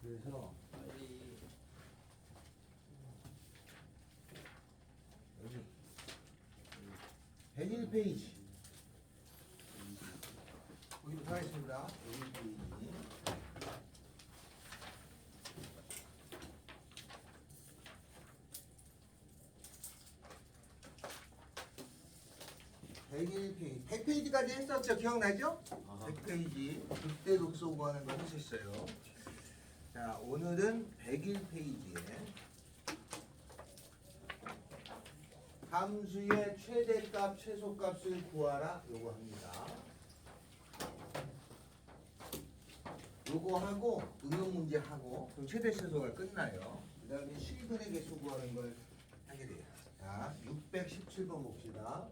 그래서 여기 101페이지 보기부터 하겠습니다. 101페이지 101페이지 100페이지까지 했었죠? 기억나죠? 100페이지 그때 독서 구하는 거 하셨어요. 자, 오늘은 101페이지에 함수의 최대값, 최소값을 구하라 요거 합니다. 요거 하고 응용 문제 하고 그럼 최대 최소가 끝나요. 그 다음에 실근의 개수 구하는 걸 하게 돼요. 자, 617번 봅시다.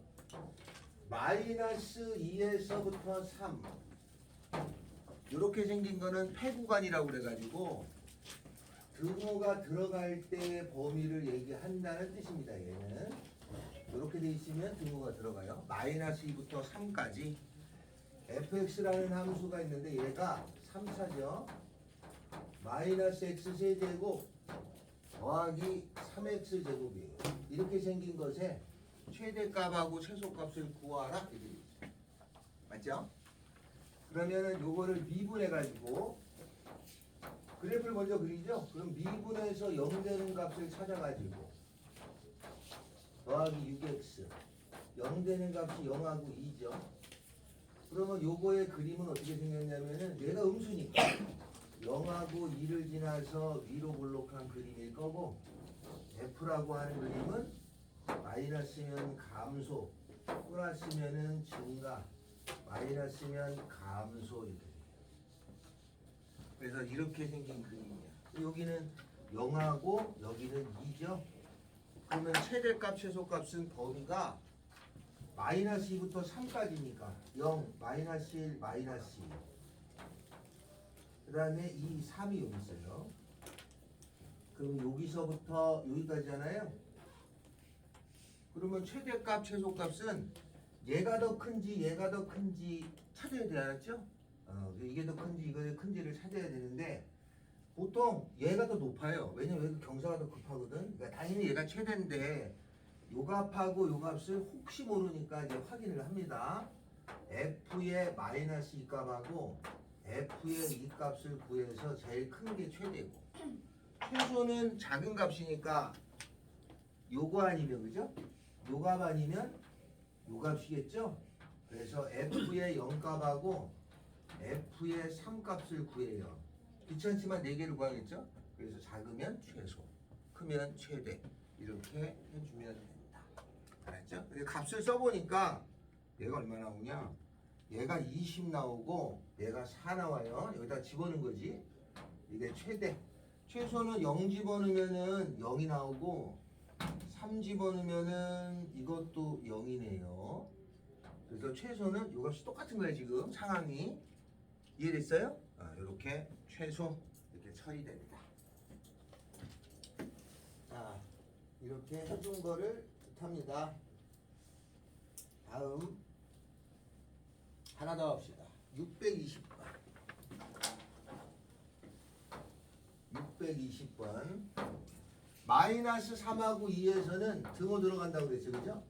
마이너스 2에서부터 3 이렇게 생긴 거는 폐구간이라고 그래가지고 등호가 들어갈 때 범위를 얘기한다는 뜻입니다. 얘는 이렇게 돼 있으면 등호가 들어가요. 마이너스 2부터 3까지 fx라는 함수가 있는데 얘가 3, 4죠. 마이너스 x 세제곱 더하기 3x 제곱이에요. 이렇게 생긴 것에 최대값하고 최소값을 구하라 이렇게 돼 있죠. 맞죠? 그러면은 요거를 미분해 가지고 그래프를 먼저 그리죠. 그럼 미분해서 0 되는 값을 찾아가지고 더하기 6x 0 되는 값이 0하고 2죠. 그러면 요거의 그림은 어떻게 생겼냐면은 얘가 음수니까 0하고 2를 지나서 위로 볼록한 그림일 거고 f라고 하는 그림은 마이너스면 감소 플러스면은 증가 마이너스면 감소 이렇게 돼요. 그래서 이렇게 생긴 그림이야. 여기는 0하고 여기는 2죠. 그러면 최대값 최소값은 범위가 마이너스 2부터 3까지니까 0, 마이너스 1, 마이너스 2. 그 다음에 이 3이 여기 있어요. 그럼 여기서부터 여기까지잖아요. 그러면 최대값 최소값은 얘가 더 큰지 얘가 더 큰지 찾아야 돼. 알았죠? 이게 더 큰지 이거 더 큰지를 찾아야 되는데 보통 얘가 더 높아요. 왜냐면 여기 경사가 더 급하거든. 그러니까 당연히 얘가 최대인데 요 값하고 요 값을 혹시 모르니까 이제 확인을 합니다. f의 마이너스 2 값하고 f의 2 값을 구해서 제일 큰 게 최대고 최소는 작은 값이니까 요거 아니면 그죠? 요 값 아니면 요 값이겠죠? 그래서 f의 0 값하고 f의 3 값을 구해요. 귀찮지만 4개를 구하겠죠? 그래서 작으면 최소, 크면 최대 이렇게 해주면 됩니다. 알았죠? 값을 써보니까 얘가 얼마 나오냐? 얘가 20 나오고 얘가 4 나와요. 여기다 집어넣은 거지. 이게 최대. 최소는 0 집어넣으면은 0이 나오고 3 집어넣으면은 이것도 0이네요. 그래서 최소는 이 값이 똑같은 거예요. 지금 상황이 이해됐어요? 이렇게 최소 이렇게 처리됩니다. 자, 이렇게 해준 거를 합니다. 다음 하나 더 합시다. 620번. 620번. 마이너스 3하고 2에서는 등호 들어간다고 그랬죠. 그죠?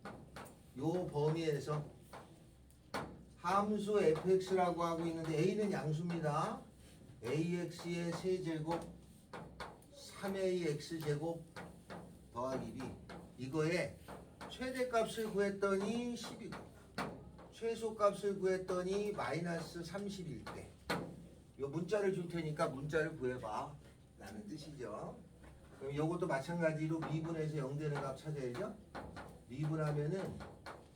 요 범위에서 함수 fx라고 하고 있는데 a는 양수입니다. ax의 세제곱 3ax 제곱 더하기 b 이거에 최대값을 구했더니 10이고 최소값을 구했더니 마이너스 30일 때 요 문자를 줄 테니까 문자를 구해봐 라는 뜻이죠. 그럼 요것도 마찬가지로 미분해서 0 되는 값 찾아야죠. 미분하면은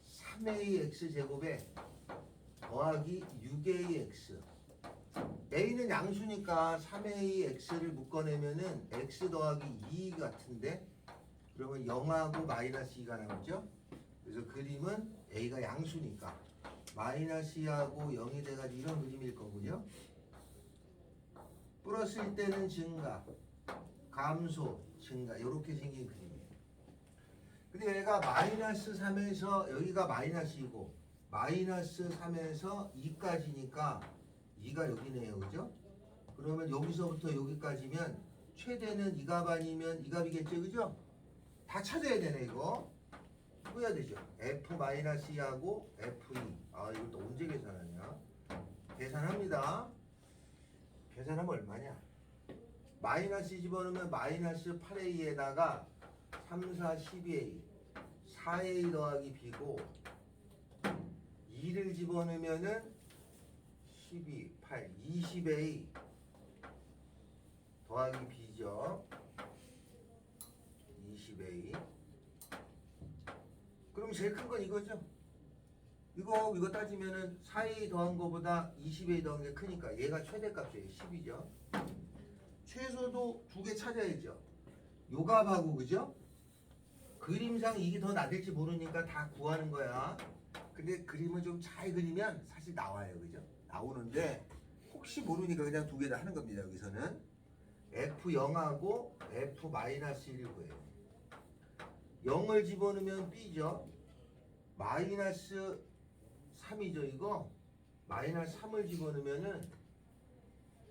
3ax 제곱에 더하기 6ax a는 양수니까 3ax를 묶어내면은 x 더하기 2 같은데 그러면 0하고 마이너스 2가 나오죠. 그래서 그림은 a가 양수니까 마이너스 2하고 0이 돼가지고 이런 그림일 거군요. 플러스일 때는 증가 감소 증가 이렇게 생긴 그림이에요. 근데 얘가 마이너스 3에서 여기가 마이너스 2고 마이너스 3에서 2까지니까 2가 여기네요. 그죠? 그러면 여기서부터 여기까지면 최대는 이 값 아니면 이 값이겠죠, 그죠? 다 찾아야 되네 이거. 이거 해야 되죠. F-2하고 F2. 아 이걸 또 언제 계산하냐? 계산합니다. 계산하면 얼마냐? 마이너스 집어넣으면 마이너스 8a에다가 3, 4, 12a 4a 더하기 b고 2를 집어넣으면은 12, 8, 20a 더하기 b죠. 20a. 그럼 제일 큰 건 이거죠. 이거 따지면은 4a 더한 거보다 20a 더한 게 크니까 얘가 최대값이에요. 10이죠. 최소도 두 개 찾아야죠. 요 값하고 그죠? 그림상 이게 더 나을지 모르니까 다 구하는 거야. 근데 그림을 좀 잘 그리면 사실 나와요. 그죠? 나오는데 혹시 모르니까 그냥 두 개 다 하는 겁니다. 여기서는 F0하고 F-1을 구해요. 0을 집어넣으면 B죠. 마이너스 3이죠. 이거 마이너스 3을 집어넣으면은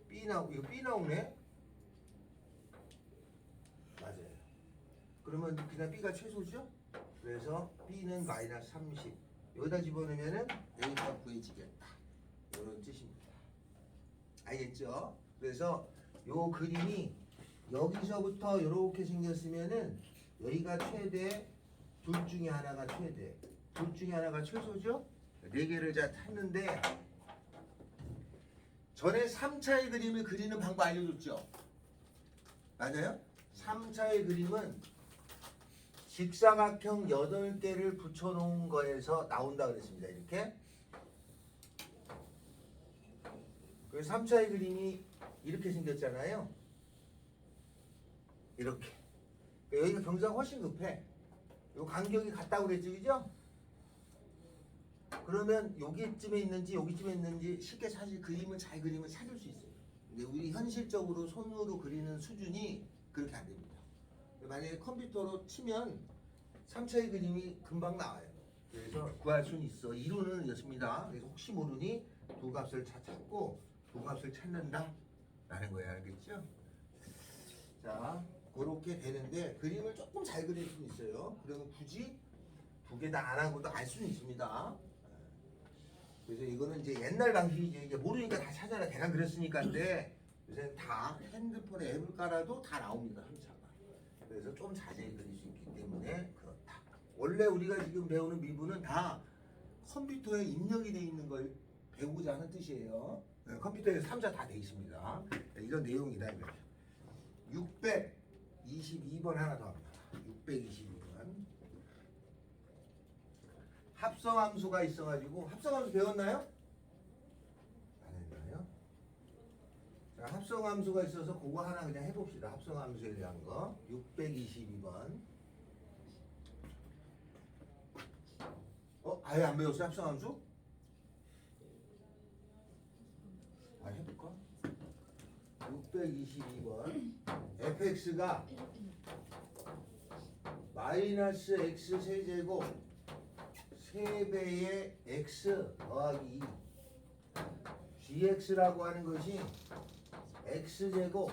이거 B 나오네. 맞아요. 그러면 그냥 B가 최소죠. 그래서 B는 마이너스 30. 여기다 집어넣으면은 여기가 구해지겠다. 이런 뜻입니다. 알겠죠? 그래서 요 그림이 여기서부터 이렇게 생겼으면은 여기가 최대, 둘 중에 하나가 최대, 둘 중에 하나가 최소죠? 네 개를 다 탔는데 전에 3차의 그림을 그리는 방법 알려줬죠? 맞아요? 3차의 그림은 직사각형 8개를 붙여놓은 거에서 나온다 그랬습니다. 이렇게. 그래서 3차의 그림이 이렇게 생겼잖아요. 이렇게. 여기가 경사가 훨씬 급해. 요 간격이 같다고 그랬죠, 그죠? 그러면 여기쯤에 있는지 여기쯤에 있는지 쉽게 사실 그림을 잘 그리면 찾을 수 있어요. 근데 우리 현실적으로 손으로 그리는 수준이 그렇게 안 됩니다. 만약에 컴퓨터로 치면 3차의 그림이 금방 나와요. 그래서 구할 수는 있어. 이론은 이렇습니다. 그래서 혹시 모르니 두 값을 찾고 두 값을 찾는다 라는 거예요. 알겠죠? 자, 그렇게 되는데 그림을 조금 잘 그릴 수는 있어요. 그러면 굳이 두 개 다 안 하고도 알 수는 있습니다. 그래서 이거는 이제 옛날 방식이지. 이제 모르니까 다 찾아라. 대강 그랬으니까인데 요새는 다 핸드폰에 앱을 깔아도 다 나옵니다. 함차가. 그래서 좀 자세히 그릴 수 있기 때문에 그렇다. 원래 우리가 지금 배우는 미분은 다 컴퓨터에 입력이 돼 있는 걸 배우고자 하는 뜻이에요. 컴퓨터에 3자 다 돼 있습니다. 이런 내용이다. 622번 하나 더 합니다. 622번. 합성함수가 있어가지고 합성함수 배웠나요? 안 했나요? 자, 합성함수가 있어서 그거 하나 그냥 해봅시다. 합성함수에 대한 거. 622번. 아예 안 배웠어요? 합성함수? 해볼까? 622번. fx가 마이너스 x 세제곱 3배의 x 더하기 2 gx라고 하는 것이 x제곱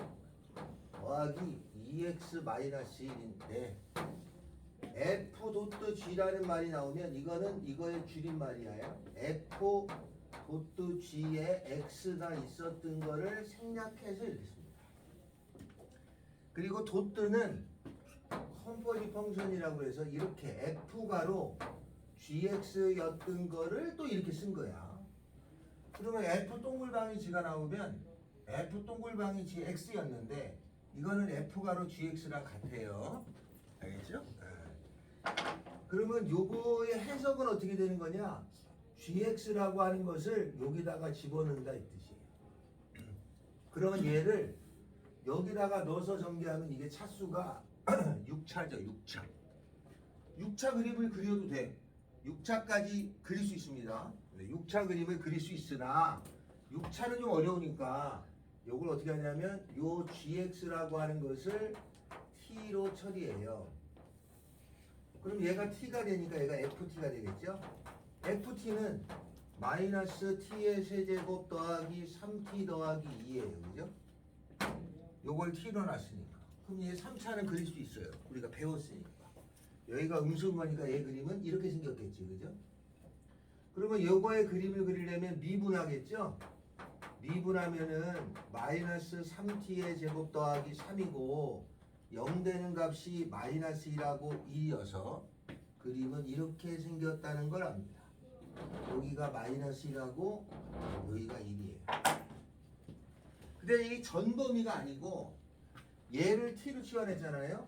더하기 2x 마이너스 1인데 f 도트 g라는 말이 나오면 이거는 이거의 줄임말이에요. f 도트 g에 x가 있었던 거를 생략해서 이렇게 씁니다. 그리고 도트는 컴포지 펑션이라고 해서 이렇게 f가로 gx였던 거를 또 이렇게 쓴 거야. 그러면 f 동글방이 g가 나오면 f 동글방이 gx였는데 이거는 f가로 gx랑 같아요. 알겠죠? 그러면 요거의 해석은 어떻게 되는 거냐? gx라고 하는 것을 여기다가 집어넣는다 이 뜻이에요. 그러면 얘를 여기다가 넣어서 전개하면 이게 차수가 6차죠. 6차. 6차 그림을 그려도 돼. 6차까지 그릴 수 있습니다. 6차 그림을 그릴 수 있으나 6차는 좀 어려우니까 이걸 어떻게 하냐면 요 gx라고 하는 것을 t로 처리해요. 그럼 얘가 t가 되니까 얘가 ft가 되겠죠? ft는 마이너스 t의 세제곱 더하기 3t 더하기 2예요. 그죠? 요걸 t로 놨으니까. 그럼 얘 3차는 그릴 수 있어요. 우리가 배웠으니까. 여기가 음수거니까 얘 그림은 이렇게 생겼겠지, 그죠? 그러면 요거의 그림을 그리려면 미분하겠죠? 미분하면은 마이너스 3t의 제곱 더하기 3이고 0 되는 값이 마이너스 1하고 1이어서 그림은 이렇게 생겼다는 걸 압니다. 여기가 마이너스 1하고 여기가 1이에요. 근데 이 전범위가 아니고 얘를 t로 치환했잖아요.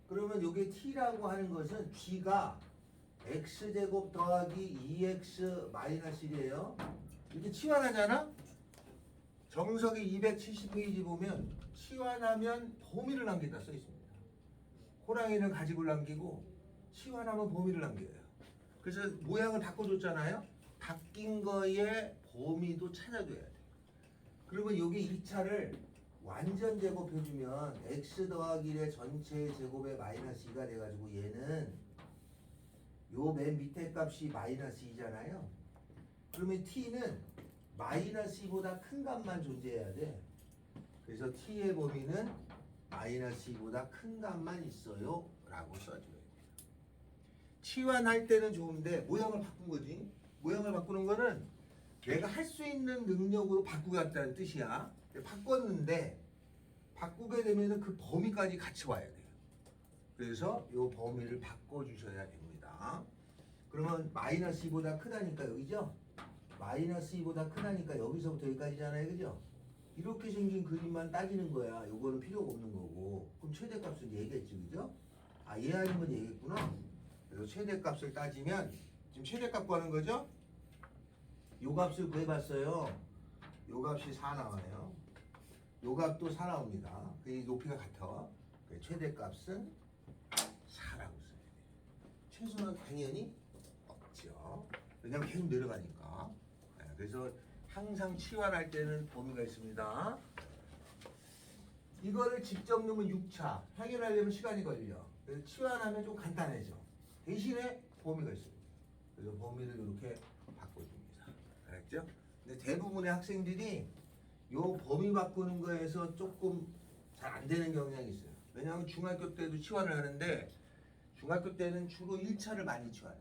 그러면 이게 t라고 하는 것은 g가 x제곱 더하기 2x 마이너스 1이에요. 이렇게 치환하잖아? 정석이 270페이지 보면 치환하면 범위를 남기다 써 있습니다. 호랑이는 가집을 남기고 치환하면 범위를 남겨요. 그래서 모양을 바꿔줬잖아요. 바뀐 거에 범위도 찾아줘야 돼. 그러면 여기 2차를 완전 제곱해주면 x 더하기 1의 전체 제곱의 마이너스 2가 돼가지고 얘는 요 맨 밑에 값이 마이너스 2잖아요. 그러면 t는 마이너스 2보다 큰 값만 존재해야 돼. 그래서 t의 범위는 마이너스 2보다 큰 값만 있어요 라고 써줘야 돼요. 치환할 때는 좋은데 모양을 바꾼 거지. 모양을 바꾸는 거는 내가 할 수 있는 능력으로 바꾸겠다는 뜻이야. 바꿨는데 바꾸게 되면 그 범위까지 같이 와야 돼요. 그래서 이 범위를 바꿔주셔야 됩니다. 그러면 마이너스 2보다 크다니까 여기죠? 마이너스 2보다 크다니까 여기서부터 여기까지잖아요. 그죠? 이렇게 생긴 그림만 따지는 거야. 요거는 필요가 없는 거고. 그럼 최대값은 얘겠지. 그죠? 아, 얘 아니면 얘겠구나. 그래서 최대값을 따지면 지금 최대값 구하는 거죠? 요 값을 구해봤어요. 요 값이 4 나와요. 요 값도 4 나옵니다. 그 높이가 같아. 최대값은 4라고 써요. 최소는 당연히 없죠. 왜냐면 계속 내려가니까. 그래서 항상 치환할 때는 범위가 있습니다. 이거를 직접 넣으면 6차. 해결하려면 시간이 걸려. 그래서 치환하면 좀 간단해져. 대신에 범위가 있습니다. 그래서 범위를 이렇게 바꿔줍니다. 알았죠? 근데 대부분의 학생들이 요 범위 바꾸는 거에서 조금 잘 안 되는 경향이 있어요. 왜냐하면 중학교 때도 치환을 하는데 중학교 때는 주로 1차를 많이 치환해.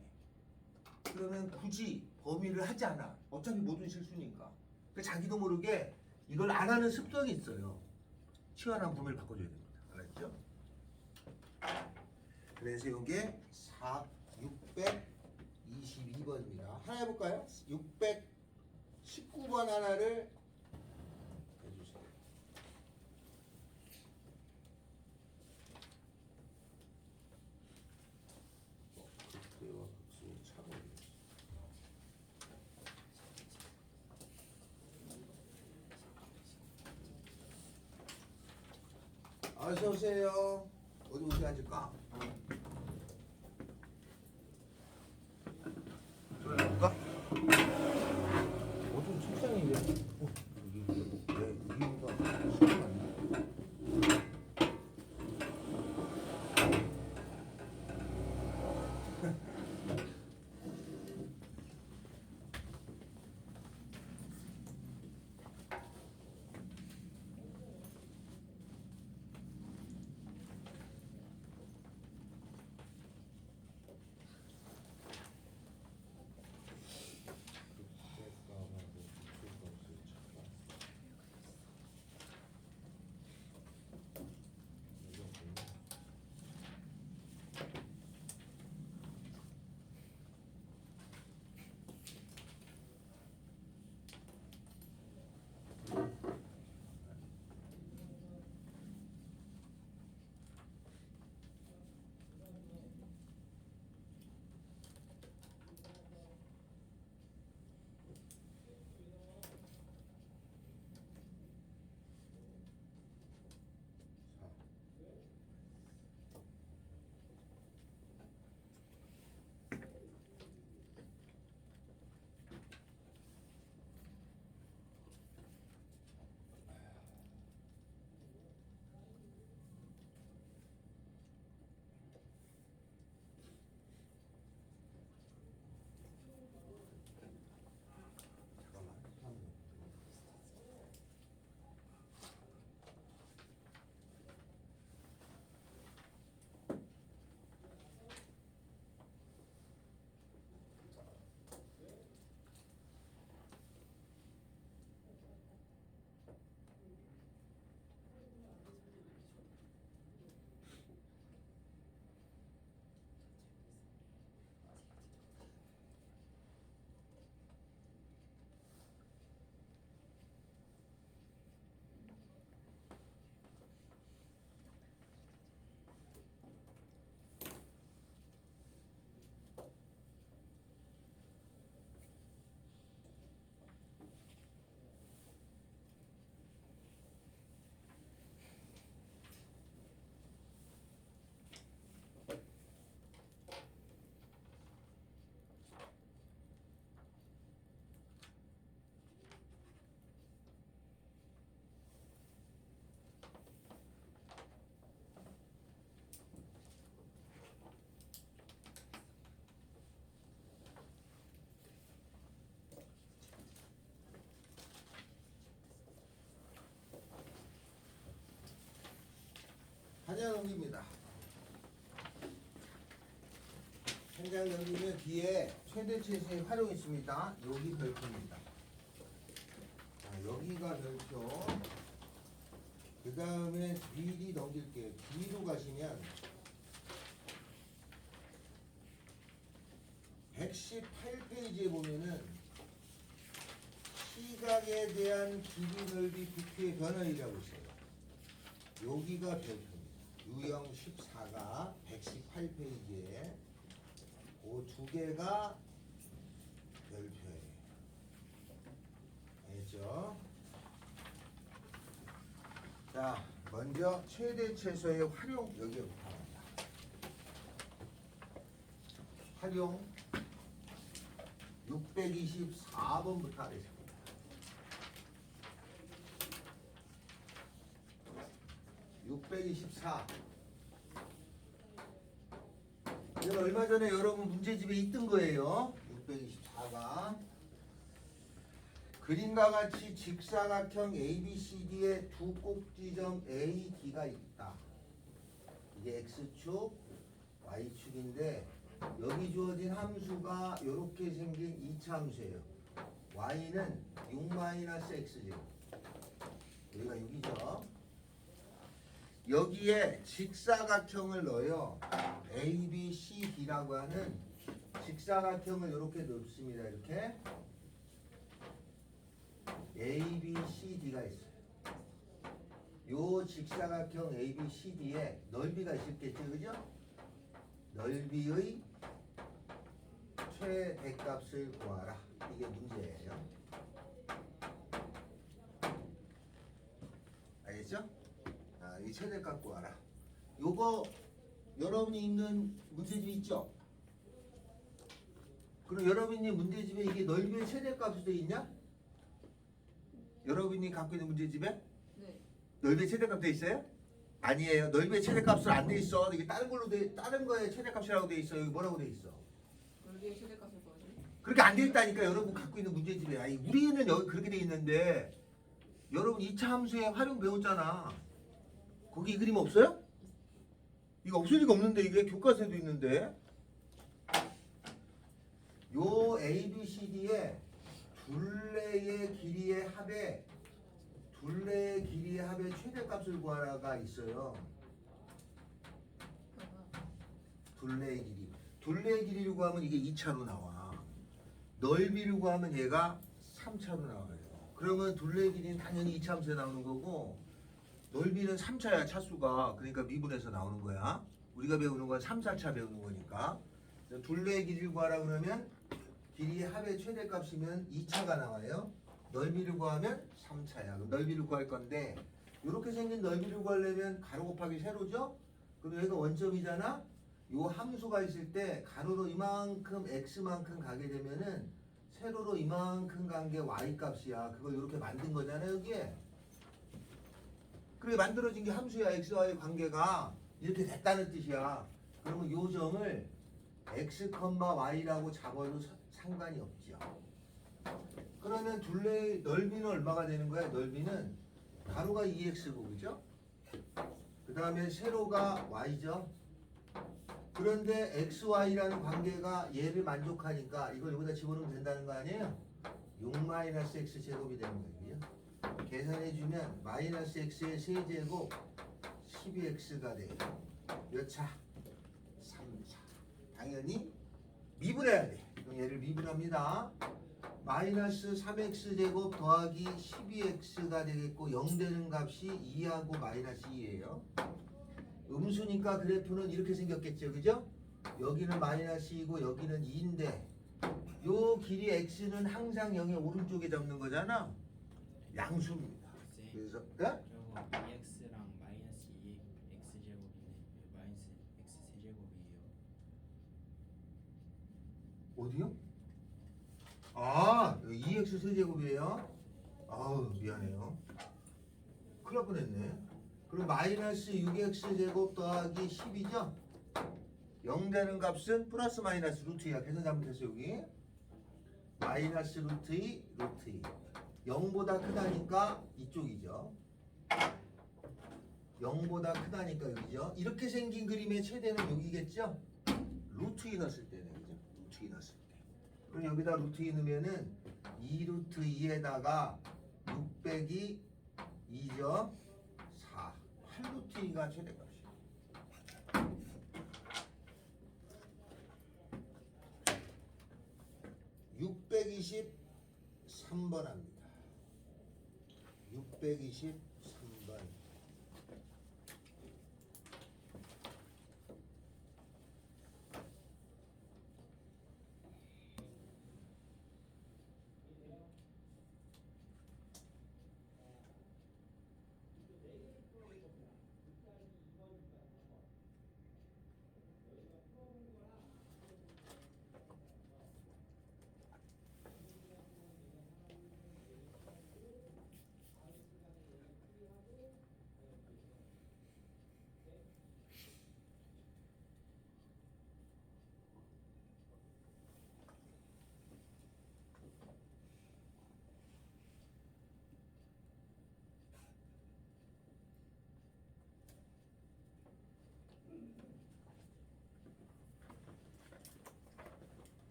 그러면 굳이 범위를 하지 않아. 어차피 모든 실수니까. 그러니까 자기도 모르게 이걸 안 하는 습성이 있어요. 치환한 범위를 바꿔줘야 됩니다. 알았죠? 그래서 이게 622번입니다. 하나 해볼까요? 619번 하나를 해주세요. 극대와 극수의 차가 어서 오세요. 어디 앉을까? 들어볼까? 좀 책상이 왜? 여기 왜 이유가 시간 아니야? 한장 넘깁니다. 한장 넘기면 뒤에 최대 최소의 활용이 있습니다. 여기 별표입니다. 자, 여기가 별표. 그 다음에 미리 넘길게요. 뒤로 가시면 118페이지에 보면은 시각에 대한 길이 넓이 부피의 변화이라고 있어요. 여기가 별표입니다. 유형 14가 118페이지에 그 두 개가 별표예요. 알겠죠? 자, 먼저 최대 최소의 활용 여기부터 합니다. 활용 624번부터 하겠습니다. (624) 이건 얼마 전에 여러분 문제집에 있던 거예요. 624가 그림과 같이 직사각형 ABCD의 두 꼭지점 A, D가 있다. 이게 X축, Y축인데 여기 주어진 함수가 이렇게 생긴 2차 함수예요. Y는 6-X제곱. 여기가 6이죠. 여기에 직사각형을 넣어요. A, B, C, D라고 하는 직사각형을 이렇게 넣습니다. 이렇게 A, B, C, D가 있어요. 요 직사각형 A, B, C, D에 넓이가 있었겠죠, 그죠? 넓이의 최대값을 구하라. 이게 문제예요. 알겠죠? 이 최대값 구하라. 요거 여러분이 있는 문제집 있죠? 그럼 여러분이 문제집에 이게 넓이의 최대값이 돼 있냐? 여러분이 갖고 있는 문제집에? 네. 넓이의 최대값 돼 있어요? 아니에요. 넓이의 최대값은 안 돼 있어. 이게 다른 걸로 다른 거에 최대값이라고 돼 있어. 여기 뭐라고 돼 있어? 넓이의 최대값을 구하죠. 그렇게 안 돼 있다니까. 여러분 갖고 있는 문제집에. 아니, 우리는 여기 그렇게 돼 있는데 여러분 2차 함수의 활용 배웠잖아. 거기 이 그림 없어요? 이거 없을 리가 없는데 이게 교과서에도 있는데. 요 A, B, C, D의 둘레의 길이의 합에 최대값을 구하라가 있어요. 둘레의 길이. 둘레의 길이를 구하면 이게 2차로 나와. 넓이를 구하면 얘가 3차로 나와요. 그러면 둘레의 길이는 당연히 2차 함수에 나오는 거고 넓이는 3차야 차수가. 그러니까 미분해서 나오는 거야. 우리가 배우는 건 3, 4차 배우는 거니까. 둘레의 길이를 구하라 그러면 길이의 합의 최대값이면 2차가 나와요. 넓이를 구하면 3차야. 그럼 넓이를 구할 건데 이렇게 생긴 넓이를 구하려면 가로 곱하기 세로죠? 그럼 여기가 원점이잖아? 요 함수가 있을 때 가로로 이만큼 x만큼 가게 되면은 세로로 이만큼 간 게 y값이야. 그걸 이렇게 만든 거잖아 여기에. 그래 만들어진 게 함수야. x와의 관계가 이렇게 됐다는 뜻이야. 그러면 요 점을 x, y라고 잡아도 상관이 없죠. 그러면 둘레의 넓이는 얼마가 되는 거야? 넓이는 가로가 2x고 그죠? 그 다음에 세로가 y죠. 그런데 xy라는 관계가 얘를 만족하니까 이걸 여기다 집어넣으면 된다는 거 아니에요? 6-x 제곱이 되는 거예요. 계산해주면 마이너스 x의 세제곱 12x가 돼요. 몇 차? 3차. 당연히 미분해야 돼. 그럼 얘를 미분합니다. 마이너스 3x 제곱 더하기 12x가 되겠고 0 되는 값이 2하고 마이너스 2예요. 음수니까 그래프는 이렇게 생겼겠죠, 그죠? 여기는 마이너스 2고 여기는 2인데 요 길이 x는 항상 0의 오른쪽에 잡는 거잖아. 양수입니다. 그래서 저거 2x랑 마이너스 2 x제곱인데 마이너스 x 세제곱이에요. 어디요? 아, 2x 세제곱이에요? 아우 미안해요. 큰일 날 뻔했네. 그럼 마이너스 6x 제곱 더하기 10이죠? 0 되는 값은 플러스 마이너스 루트 2야. 계산 잘못했어 여기. 마이너스 루트 2 루트 2. 0보다 크다니까 이쪽이죠. 0보다 크다니까 여기죠. 이렇게 생긴 그림의 최대는 여기겠죠? 루트 2 넣었을 때네, 그죠? 루트 2 넣었을 때. 그럼 여기다 루트 2 넣으면은 2 루트 2에다가 6 빼기 2죠? 4. 8 루트 2가 최대값이에요. 623번 합니다. 623번.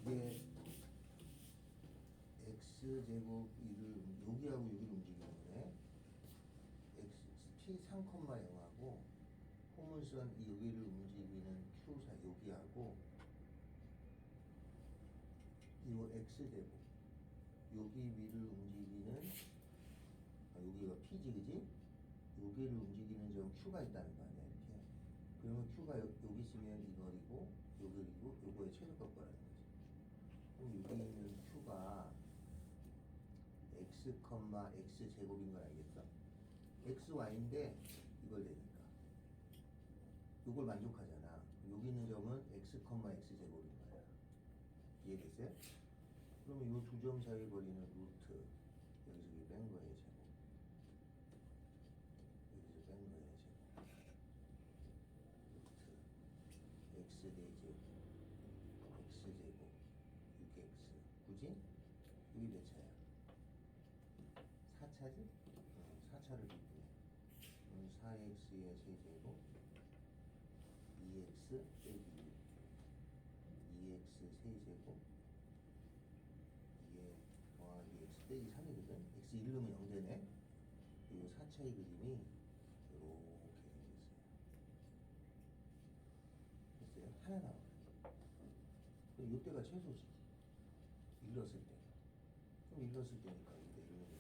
이게 x제곱 1을 여기하고 여기를 움직이는 거네. t 3,0하고 포물선 여기를 움직이는 q 사 여기하고 이 x제곱 여기 위를 움직이는 여기가 p지 그지? 여기를 움직이는 점 q가 있다는 거 아니야 이렇게. 그러면 q가 여기 있으면 이거이고 여기이고 요거의 최소값 거라는 거지. 그럼 여기 있는 q가 x, x 제곱인 걸 알겠어? x, y인데 이걸 내니까 이걸 만족하잖아. 여기 있는 점은 x, x 제곱인 거야. 이해됐어요? 그러면 이 두 점 사이 거리는 루트 여기서 뺀 거예요 제곱. 여기서 뺀 거예요 제곱. 루트 x 대제곱 x 제곱 6x 굳이? 여기 몇 차야? 4차지? 4차를 비교해. 4x의 세제곱 2x 빼기 2x 세제곱 2에 더하기 x 빼기 3이거든? x 1 넣으면 0 되네? 그리고 4차의 그림이 이렇게 생겼어요. 됐어요? 하나 나와요. 그럼 이때가 최소지. 1 넣었을 때. 그럼 1 넣었을 때니까 이때 1 넣으면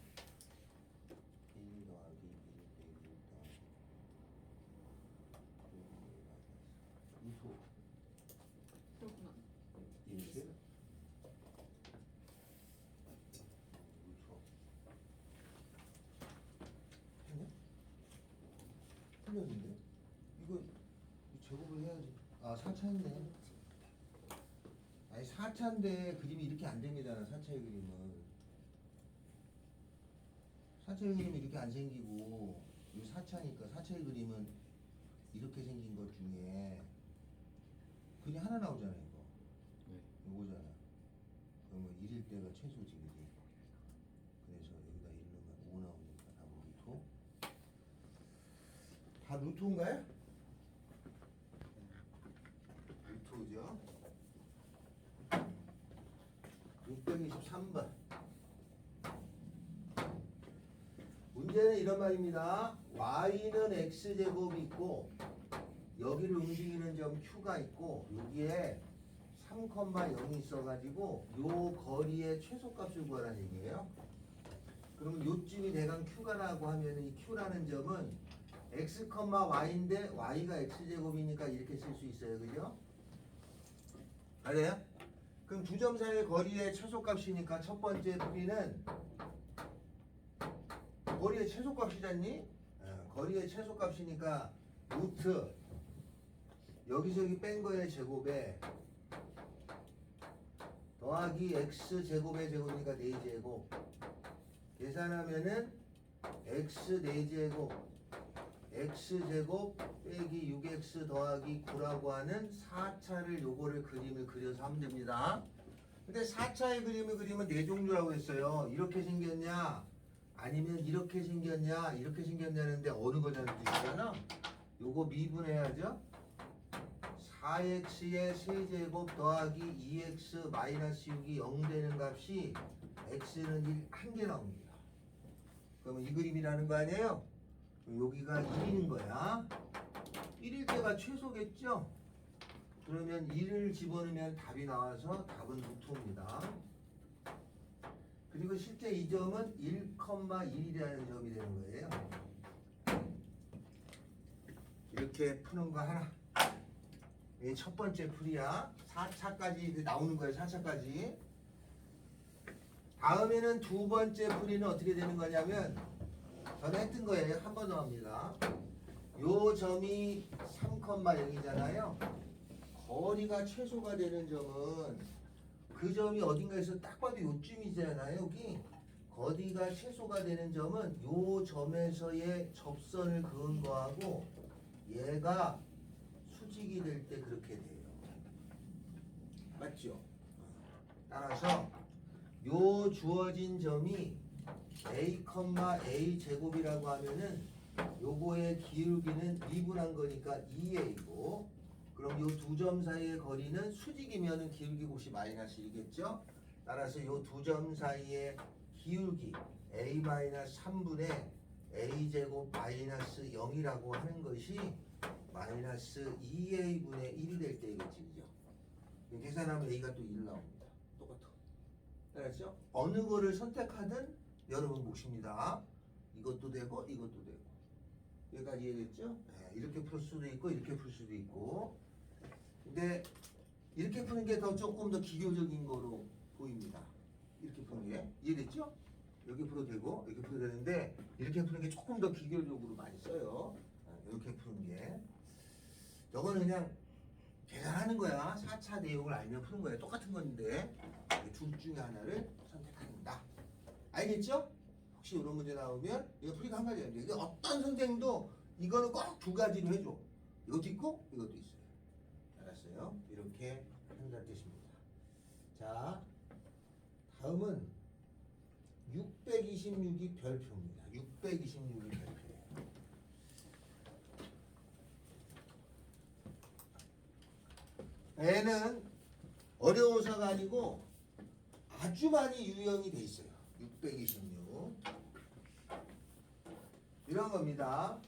1 더하기 1 빼기 1 더하기 2소 그렇구나. 이해됐어요? 2소 했냐? 틀렸는데? 이거 제곱을 해야지. 아 4차인데. 아니 4차인데 그림이 이렇게 안 됩니다. 4차의 그림은 4차의 그림이 이렇게 안 생기고 이 4차니까 4차의 그림은 이렇게 생긴 것 중에 그냥 하나 나오잖아요. 이거 네. 이거잖아. 그러면 1일 때가 최소지 그지? 그래서 여기다 1 넣으면 5 나오니까 답은 루트. 다 루트인가요? 루트죠. 623번. 문제는 이런 말입니다. y는 x제곱이 있고 여기를 움직이는 점 q가 있고 여기에 3,0이 있어가지고 요 거리의 최소값을 구하라는 얘기예요. 그러면 요쯤이 대강 Q가라고 하면 이 Q라는 점은 x, y인데 y가 x제곱이니까 이렇게 쓸 수 있어요. 그죠? 알아요? 그럼 두 점 사이의 거리의 최소값이니까 첫 번째 풀이는 거리의 최소값이잖니? 거리의 최소값이니까 루트 여기서 여기 뺀 거의 제곱에 더하기 x제곱의 제곱이니까 4제곱 계산하면은 x 4제곱 x제곱 빼기 6x 더하기 9라고 하는 4차를 요거를 그림을 그려서 하면 됩니다. 근데 4차의 그림을 그리면 네 종류라고 했어요. 이렇게 생겼냐 아니면 이렇게 생겼냐 이렇게 생겼냐는데 어느 거냐는 뜻이잖아. 요거 미분해야죠. 4x의 세제곱 더하기 2x 마이너스 6이 0 되는 값이 x는 1, 한 개 나옵니다. 그러면 이 그림이라는 거 아니에요? 여기가 1인 거야. 1일 때가 최소겠죠? 그러면 1을 집어넣으면 답이 나와서 답은 루트입니다. 그리고 실제 이 점은 1,1이라는 점이 되는 거예요. 이렇게 푸는 거 하나. 이게 첫 번째 풀이야. 4차까지 나오는 거예요. 4차까지. 다음에는 두 번째 풀이는 어떻게 되는 거냐면 전에 했던 거예요. 한 번 더 합니다. 요 점이 3,0이잖아요. 거리가 최소가 되는 점은 그 점이 어딘가에서 딱 봐도 요쯤이잖아요. 여기 거리가 최소가 되는 점은 요 점에서의 접선을 그은 거하고 얘가 수직이 될 때 그렇게 돼요. 맞죠? 따라서 요 주어진 점이 a, a 제곱이라고 하면은 요거의 기울기는 미분한 거니까 2a고 그럼 요 두 점 사이의 거리는 수직이면은 기울기 곱이 마이너스 1이겠죠? 따라서 요 두 점 사이의 기울기 a-3분의 a 제곱 마이너스 0이라고 하는 것이 마이너스 2a분의 1이 될 때겠지, 그죠? 계산하면 a가 또 1 나옵니다. 똑같아. 알았죠? 어느 거를 선택하든 여러분 몫입니다. 이것도 되고 이것도 되고. 여기까지 이해됐죠? 네, 이렇게 풀 수도 있고 이렇게 풀 수도 있고. 근데 이렇게 푸는 게 더 조금 더 기교적인 거로 보입니다. 이렇게 푸는 게 이해됐죠? 여기 풀어도 되고 이렇게 풀어도 되는데 이렇게 푸는 게 조금 더 기교적으로 많이 써요. 이렇게 푸는 게. 저거는 그냥 계산하는 거야. 4차 내용을 알면 푸는 거예요. 똑같은 건데 둘 중에 하나를 선택합니다. 알겠죠? 혹시 이런 문제 나오면 이거 풀이가 한 가지예요. 이게 어떤 선생도 이거는 꼭 두 가지로 해줘. 이것도 있고 이것도 있어요. 알았어요? 이렇게 한다는 뜻입니다. 자, 다음은 626이 별표입니다. 626이 별표예요. 얘는 어려워서가 아니고 아주 많이 유형이 돼 있어요. 626 이런 겁니다.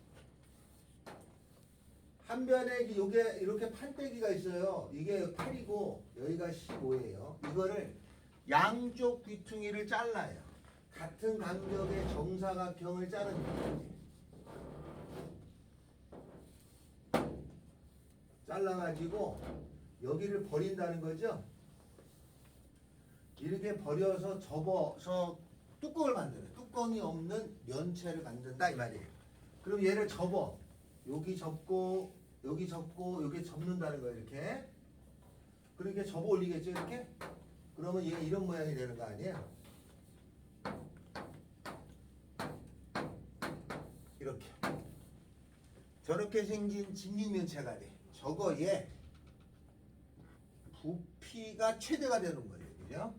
한 변에 요게 이렇게 판때기가 있어요. 이게 8이고 여기가 15예요. 이거를 양쪽 귀퉁이를 잘라요. 같은 간격의 정사각형을 자르는 거지. 잘라가지고 여기를 버린다는 거죠. 이렇게 버려서 접어서 뚜껑을 만들어요. 뚜껑이 없는 면체를 만든다 이 말이에요. 그럼 얘를 접어. 여기 접고 여기 접고 여기 접는다는 거예요. 이렇게. 그렇게 접어 올리겠죠. 이렇게. 그러면 얘가 이런 모양이 되는 거 아니에요. 이렇게. 저렇게 생긴 직육면체가 돼. 저거에 부피가 최대가 되는 거예요. 그죠?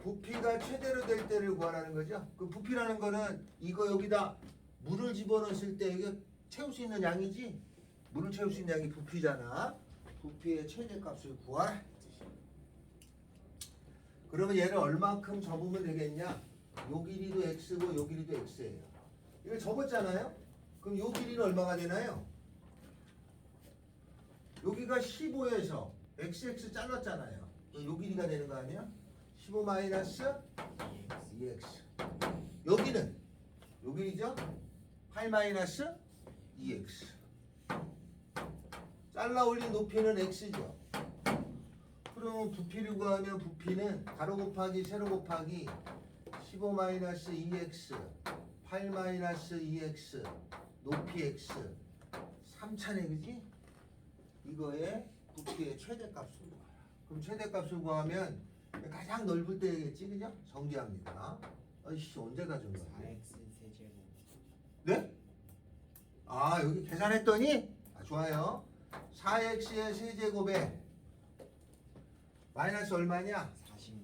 부피가 최대로 될 때를 구하라는 거죠. 그 부피라는 거는 이거 여기다 물을 집어넣었을 때 이게 채울 수 있는 양이지. 물을 채울 수 있는 양이 부피잖아. 부피의 최대값을 구하라. 그러면 얘를 얼마큼 접으면 되겠냐? 요 길이도 x고 요 길이도 x예요. 이걸 접었잖아요. 그럼 요 길이는 얼마가 되나요? 여기가 15에서 XX 잘랐잖아요. 요 길이가 되는 거 아니야? 15 마이너스 2x. 여기는 요 길이죠? 8 마이너스 2x. 잘라 올린 높이는 x죠. 그러면 부피를 구하면 부피는 가로 곱하기 세로 곱하기 15 마이너스 2x 8 마이너스 2x 높이 x 3차네 그지? 이거의 부피의 최대값을 구하라. 그럼 최대값을 구하면 가장 넓을 때겠지 그죠? 정리합니다. 아이씨 언제 다 정리해? 4x 세제곱. 네? 아 여기 계산했더니 좋아요. 4x의 세제곱에 마이너스 얼마냐? 46.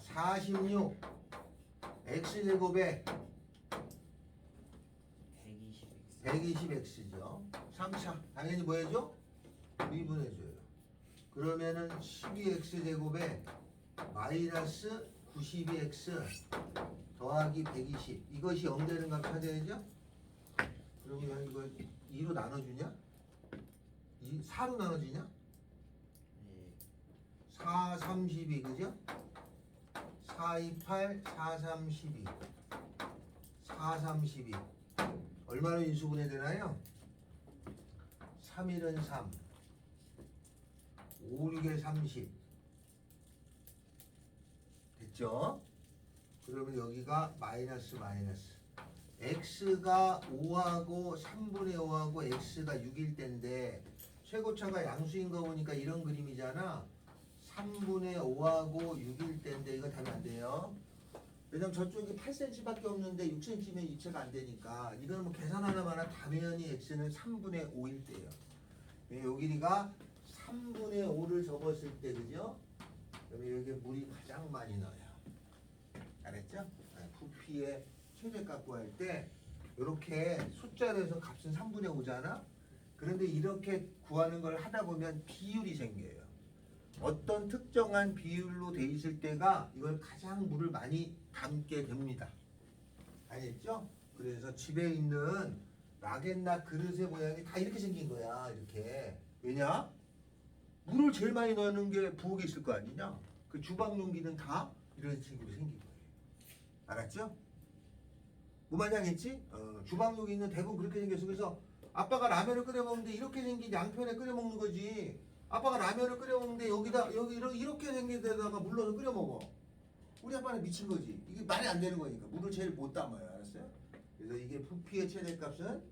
46 x제곱에 120x. 120x죠. 3차 당연히 뭐 해줘? 미분해줘요. 그러면은 12x제곱에 마이너스 92x 더하기 120 이것이 0 되는 값 찾아야죠? 그러면 이거 2로 나눠주냐? 4로 나눠지냐? 네. 4, 32 그죠? 4, 2, 8, 4, 3, 12 4, 3, 12 얼마로 인수분해 되나요? 3, 1은 3 5, 6에 30 됐죠? 그러면 여기가 마이너스 x가 5하고 3분의 5하고 x가 6일 때인데 최고차가 양수인 거 보니까 이런 그림이잖아. 3분의 5하고 6일 때인데 이거 답이 안 돼요. 왜냐면 저쪽이 8cm밖에 없는데 6cm면 이체가 안 되니까 이거는 뭐 계산 하나만 하면 당연히 x는 3분의 5일 때예요. 요 길이가 3분의 5를 접었을 때 그죠? 그러면 여기에 물이 가장 많이 넣어요. 알았죠? 부피의 최대값 구할 때 이렇게 숫자로 해서 값은 3분의 5잖아? 그런데 이렇게 구하는 걸 하다 보면 비율이 생겨요. 어떤 특정한 비율로 돼 있을 때가 이걸 가장 물을 많이 담게 됩니다. 알겠죠? 그래서 집에 있는 락앤락 그릇의 모양이 다 이렇게 생긴 거야. 이렇게. 왜냐? 물을 제일 많이 넣는 게 부엌에 있을 거 아니냐? 그 주방 용기는 다 이런 식으로 생긴 거예요. 알았죠? 뭐 마냥했지? 주방 용기는 대부분 그렇게 생겼어. 그래서 아빠가 라면을 끓여 먹는데 이렇게 생긴 양편에 끓여 먹는 거지. 아빠가 라면을 끓여 먹는데 여기 이렇게 생긴 데다가 물 넣어서 끓여 먹어. 우리 아빠는 미친 거지. 이게 말이 안 되는 거니까 물을 제일 못 담아요. 알았어요? 그래서 이게 부피의 최대값은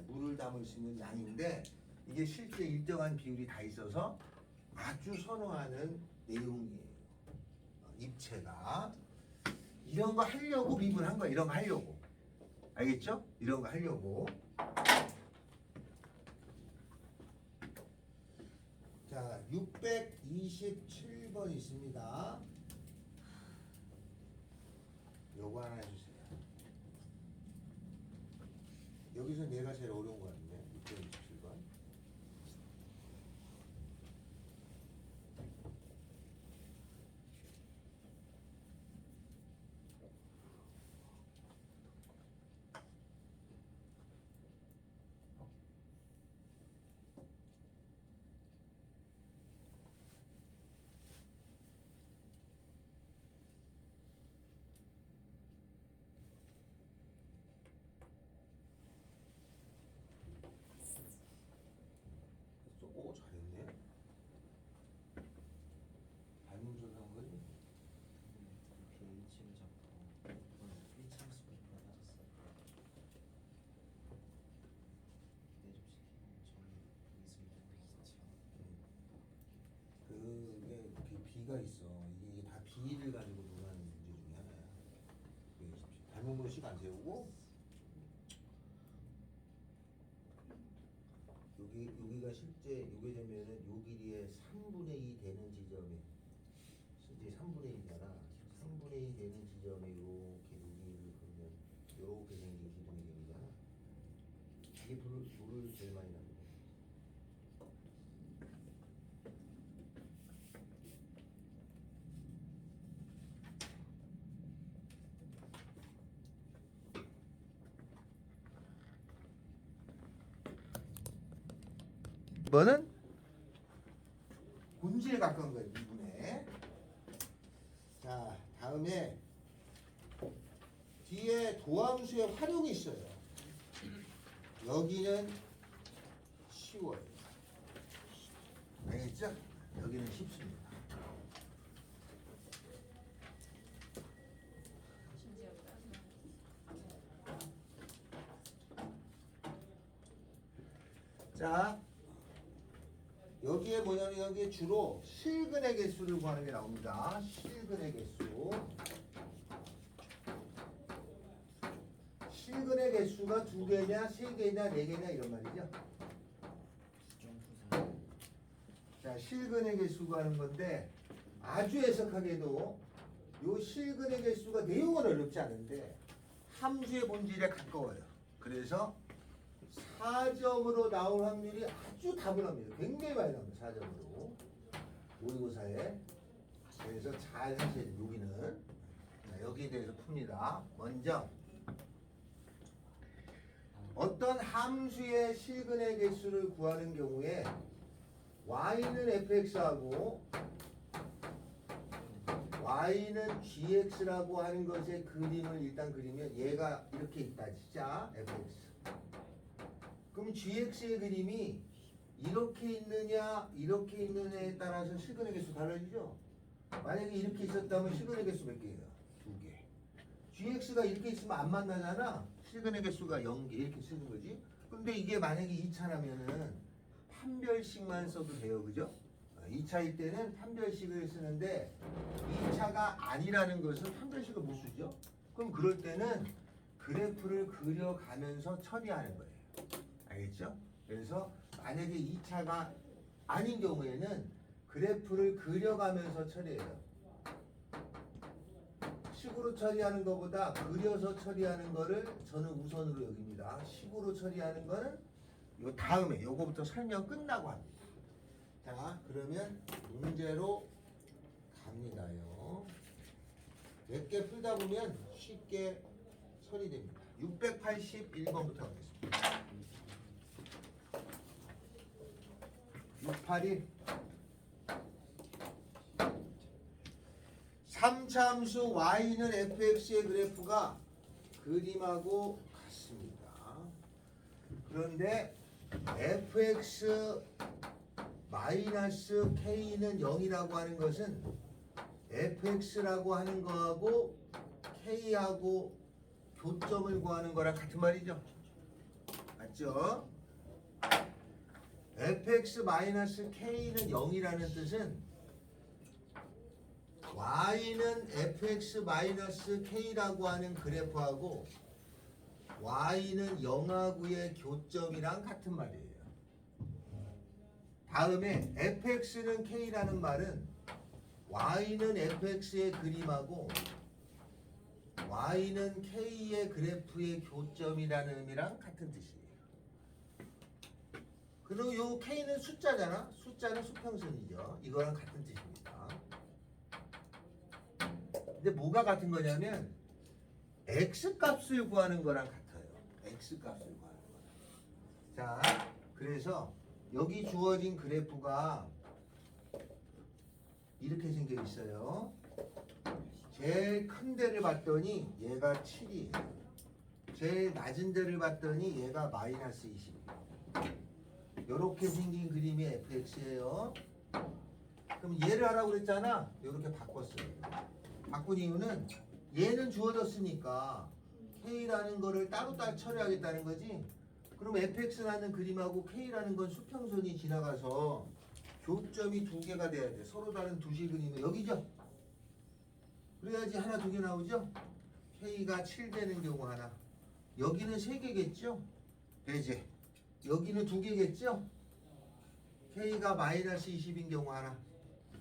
물을 담을 수 있는 양인데 이게 실제 일정한 비율이 다 있어서 아주 선호하는 내용이에요. 입체가 이런 거 하려고 미분한 거야. 이런 거 하려고. 알겠죠? 이런 거 하려고. 자, 627번 있습니다. 요거 하나 해주세요. 여기서 내가 제일 어려운 거 같은데 627번. 오 잘했네. 반문조사 한 거지? 비일치를 잡고 1차수로 받았어. 그게 비가 있어. 이게 다 비를 가지고 논하는 문제 중에 하나야. 닮은 식 안 세우고 여기가 실제 요게 되면은 요 길이의 3분의 2 되는 지점이 실제 3분의 2잖아. 3분의 2 되는 지점에 요렇게 여기를 그러면 요렇게 생긴 기둥이 생기잖아. 이게 물을 제일 많이 넣는 거야. 이번은 본질에 가까운 거예요. 미분에. 자, 다음에 뒤에 도함수의 활용이 있어요. 여기는 쉬워요. 알겠죠? 여기는 쉽습니다. 진지하다. 자, 여기에 뭐냐면 여기에 주로 실근의 개수를 구하는 게 나옵니다. 실근의 개수. 실근의 개수가 2개냐, 3개냐, 4개냐 이런 말이죠. 부정부사. 자, 실근의 개수 구하는 건데 아주 해석하게도 요 실근의 개수가 내용은 어렵지 않은데 함수의 본질에 가까워요. 그래서 4점으로 나올 확률이 아주 다분합니다. 굉장히 많이 나옵니다. 4점으로. 모의고사에. 그래서 잘 하셔야 돼요. 여기는. 자, 여기에 대해서 풉니다. 먼저 어떤 함수의 실근의 개수를 구하는 경우에 y는 fx하고 y는 gx라고 하는 것의 그림을 일단 그리면 얘가 이렇게 있다. 진짜 fx. 그럼 gx의 그림이 이렇게 있느냐 이렇게 있느냐에 따라서 실근의 개수 달라지죠. 만약에 이렇게 있었다면 실근의 개수 몇 개예요? 2개. gx가 이렇게 있으면 안 만나잖아. 실근의 개수가 0개 이렇게 쓰는 거지. 근데 이게 만약에 2차라면은 판별식만 써도 돼요. 그죠? 2차일 때는 판별식을 쓰는데 2차가 아니라는 것은 판별식을 못 쓰죠. 그럼 그럴 때는 그래프를 그려가면서 처리하는 거예요. 알겠죠? 그래서 만약에 2차가 아닌 경우에는 그래프를 그려가면서 처리해요. 식으로 처리하는 것보다 그려서 처리하는 거를 저는 우선으로 여깁니다. 식으로 처리하는 거는 요 다음에 요거부터 설명 끝나고 합니다. 자, 그러면 문제로 갑니다요. 몇 개 풀다 보면 쉽게 처리됩니다. 681번부터 하겠습니다. 681 3차함수 y는 fx의 그래프가 그림하고 같습니다. 그런데 fx 마이너스 k는 0이라고 하는 것은 fx라고 하는 거하고 k하고 교점을 구하는 거랑 같은 말이죠. 맞죠? fx 마이너스 k는 0이라는 뜻은 y는 fx 마이너스 k라고 하는 그래프하고 y는 0하고의 교점이랑 같은 말이에요. 다음에 fx는 k라는 말은 y는 fx의 그림하고 y는 k의 그래프의 교점이라는 의미랑 같은 뜻이에요. 그리고 요 k는 숫자잖아. 숫자는 수평선이죠. 이거랑 같은 뜻입니다. 근데 뭐가 같은 거냐면 x 값을 구하는 거랑 같아요. x 값을 구하는 거랑. 자, 그래서 여기 주어진 그래프가 이렇게 생겨 있어요. 제일 큰 데를 봤더니 얘가 7이에요. 제일 낮은 데를 봤더니 얘가 마이너스 20이에요. 이렇게 생긴 그림이 fx예요. 그럼 얘를 하라고 그랬잖아. 이렇게 바꿨어요. 바꾼 이유는 얘는 주어졌으니까 k라는 거를 따로따로 처리하겠다는 거지. 그럼 fx라는 그림하고 k라는 건 수평선이 지나가서 교점이 2개가 돼야 돼. 서로 다른 두실 그림은 여기죠. 그래야지 하나 2개 나오죠. k가 7 되는 경우 하나. 여기는 3개겠죠. 되지. 여기는 2개겠죠. k가 마이너스 20인 경우 하나.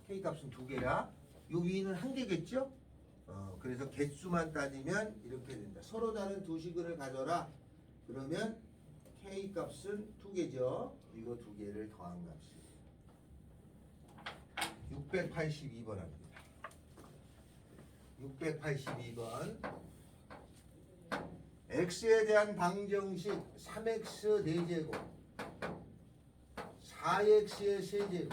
k 값은 2개야. 요 위는 1개겠죠. 그래서 개수만 따지면 이렇게 된다. 서로 다른 두식을 가져라. 그러면 k 값은 2개죠. 이거 2개를 더한 값이 682번 합니다. 682번. x에 대한 방정식 3x 4제곱 4x의 세제곱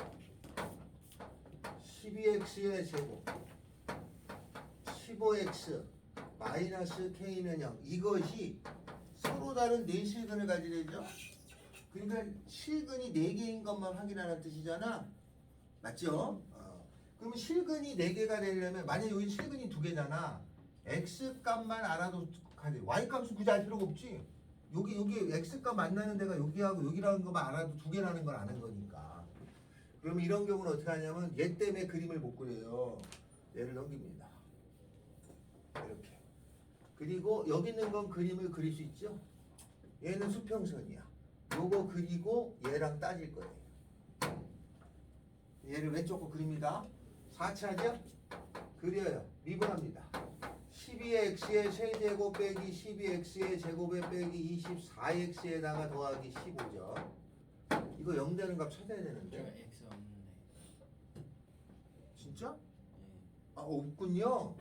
12x의 제곱 15x 마이너스 k는 0 이것이 서로 다른 네 실근을 가지려죠. 그러니까 실근이 4개인 것만 확인하는 뜻이잖아. 맞죠? 그러면 실근이 4개가 되려면 만약에 여기 실근이 2개잖아. x 값만 알아도 가지. y 값은 굳이 알 필요가 없지. 여기 x 값 만나는 데가 여기하고 여기라는 것만 알아도 2개라는 걸 아는 거니까. 그러면 이런 경우는 어떻게 하냐면 얘 때문에 그림을 못 그려요. 얘를 넘깁니다. 이렇게. 그리고 여기 있는 건 그림을 그릴 수 있죠. 얘는 수평선이야. 요거 그리고 얘랑 따질 거예요. 얘를 왼쪽 거 그립니다. 4차죠? 그려요. 미분합니다. 12x의 세제곱 빼기 12x의 제곱에 빼기 24x에다가 더하기 15죠. 이거 0 되는 값 찾아야 저 되는데. X 없는데. 진짜? 예. 아, 없군요.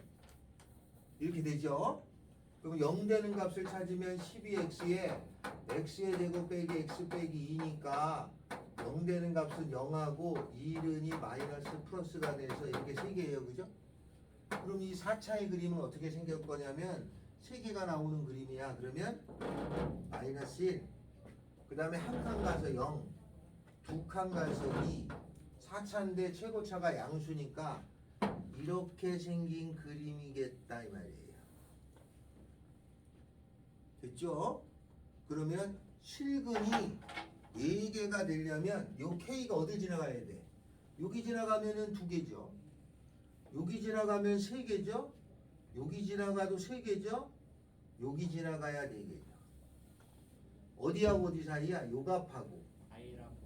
이렇게 되죠. 그럼 0 되는 값을 찾으면 12x에 x의 제곱 빼기 x 빼기 2니까 0 되는 값은 0하고 2른이 마이너스 플러스가 돼서 이렇게 3개예요. 그죠? 그럼 이 4차의 그림은 어떻게 생길 거냐면 3개가 나오는 그림이야. 그러면 마이너스 1. 그 다음에 한 칸 가서 0. 두 칸 가서 2. 4차인데 최고차가 양수니까 이렇게 생긴 그림이겠다 이 말이에요. 됐죠? 그러면 실근이 4개가 되려면 요 K가 어딜 지나가야 돼? 여기 지나가면은 2개죠. 여기 지나가면 3개죠. 여기 지나가도 3개죠. 여기 지나가야 4개죠. 어디하고 어디 사이야? 요갑하고 I라고.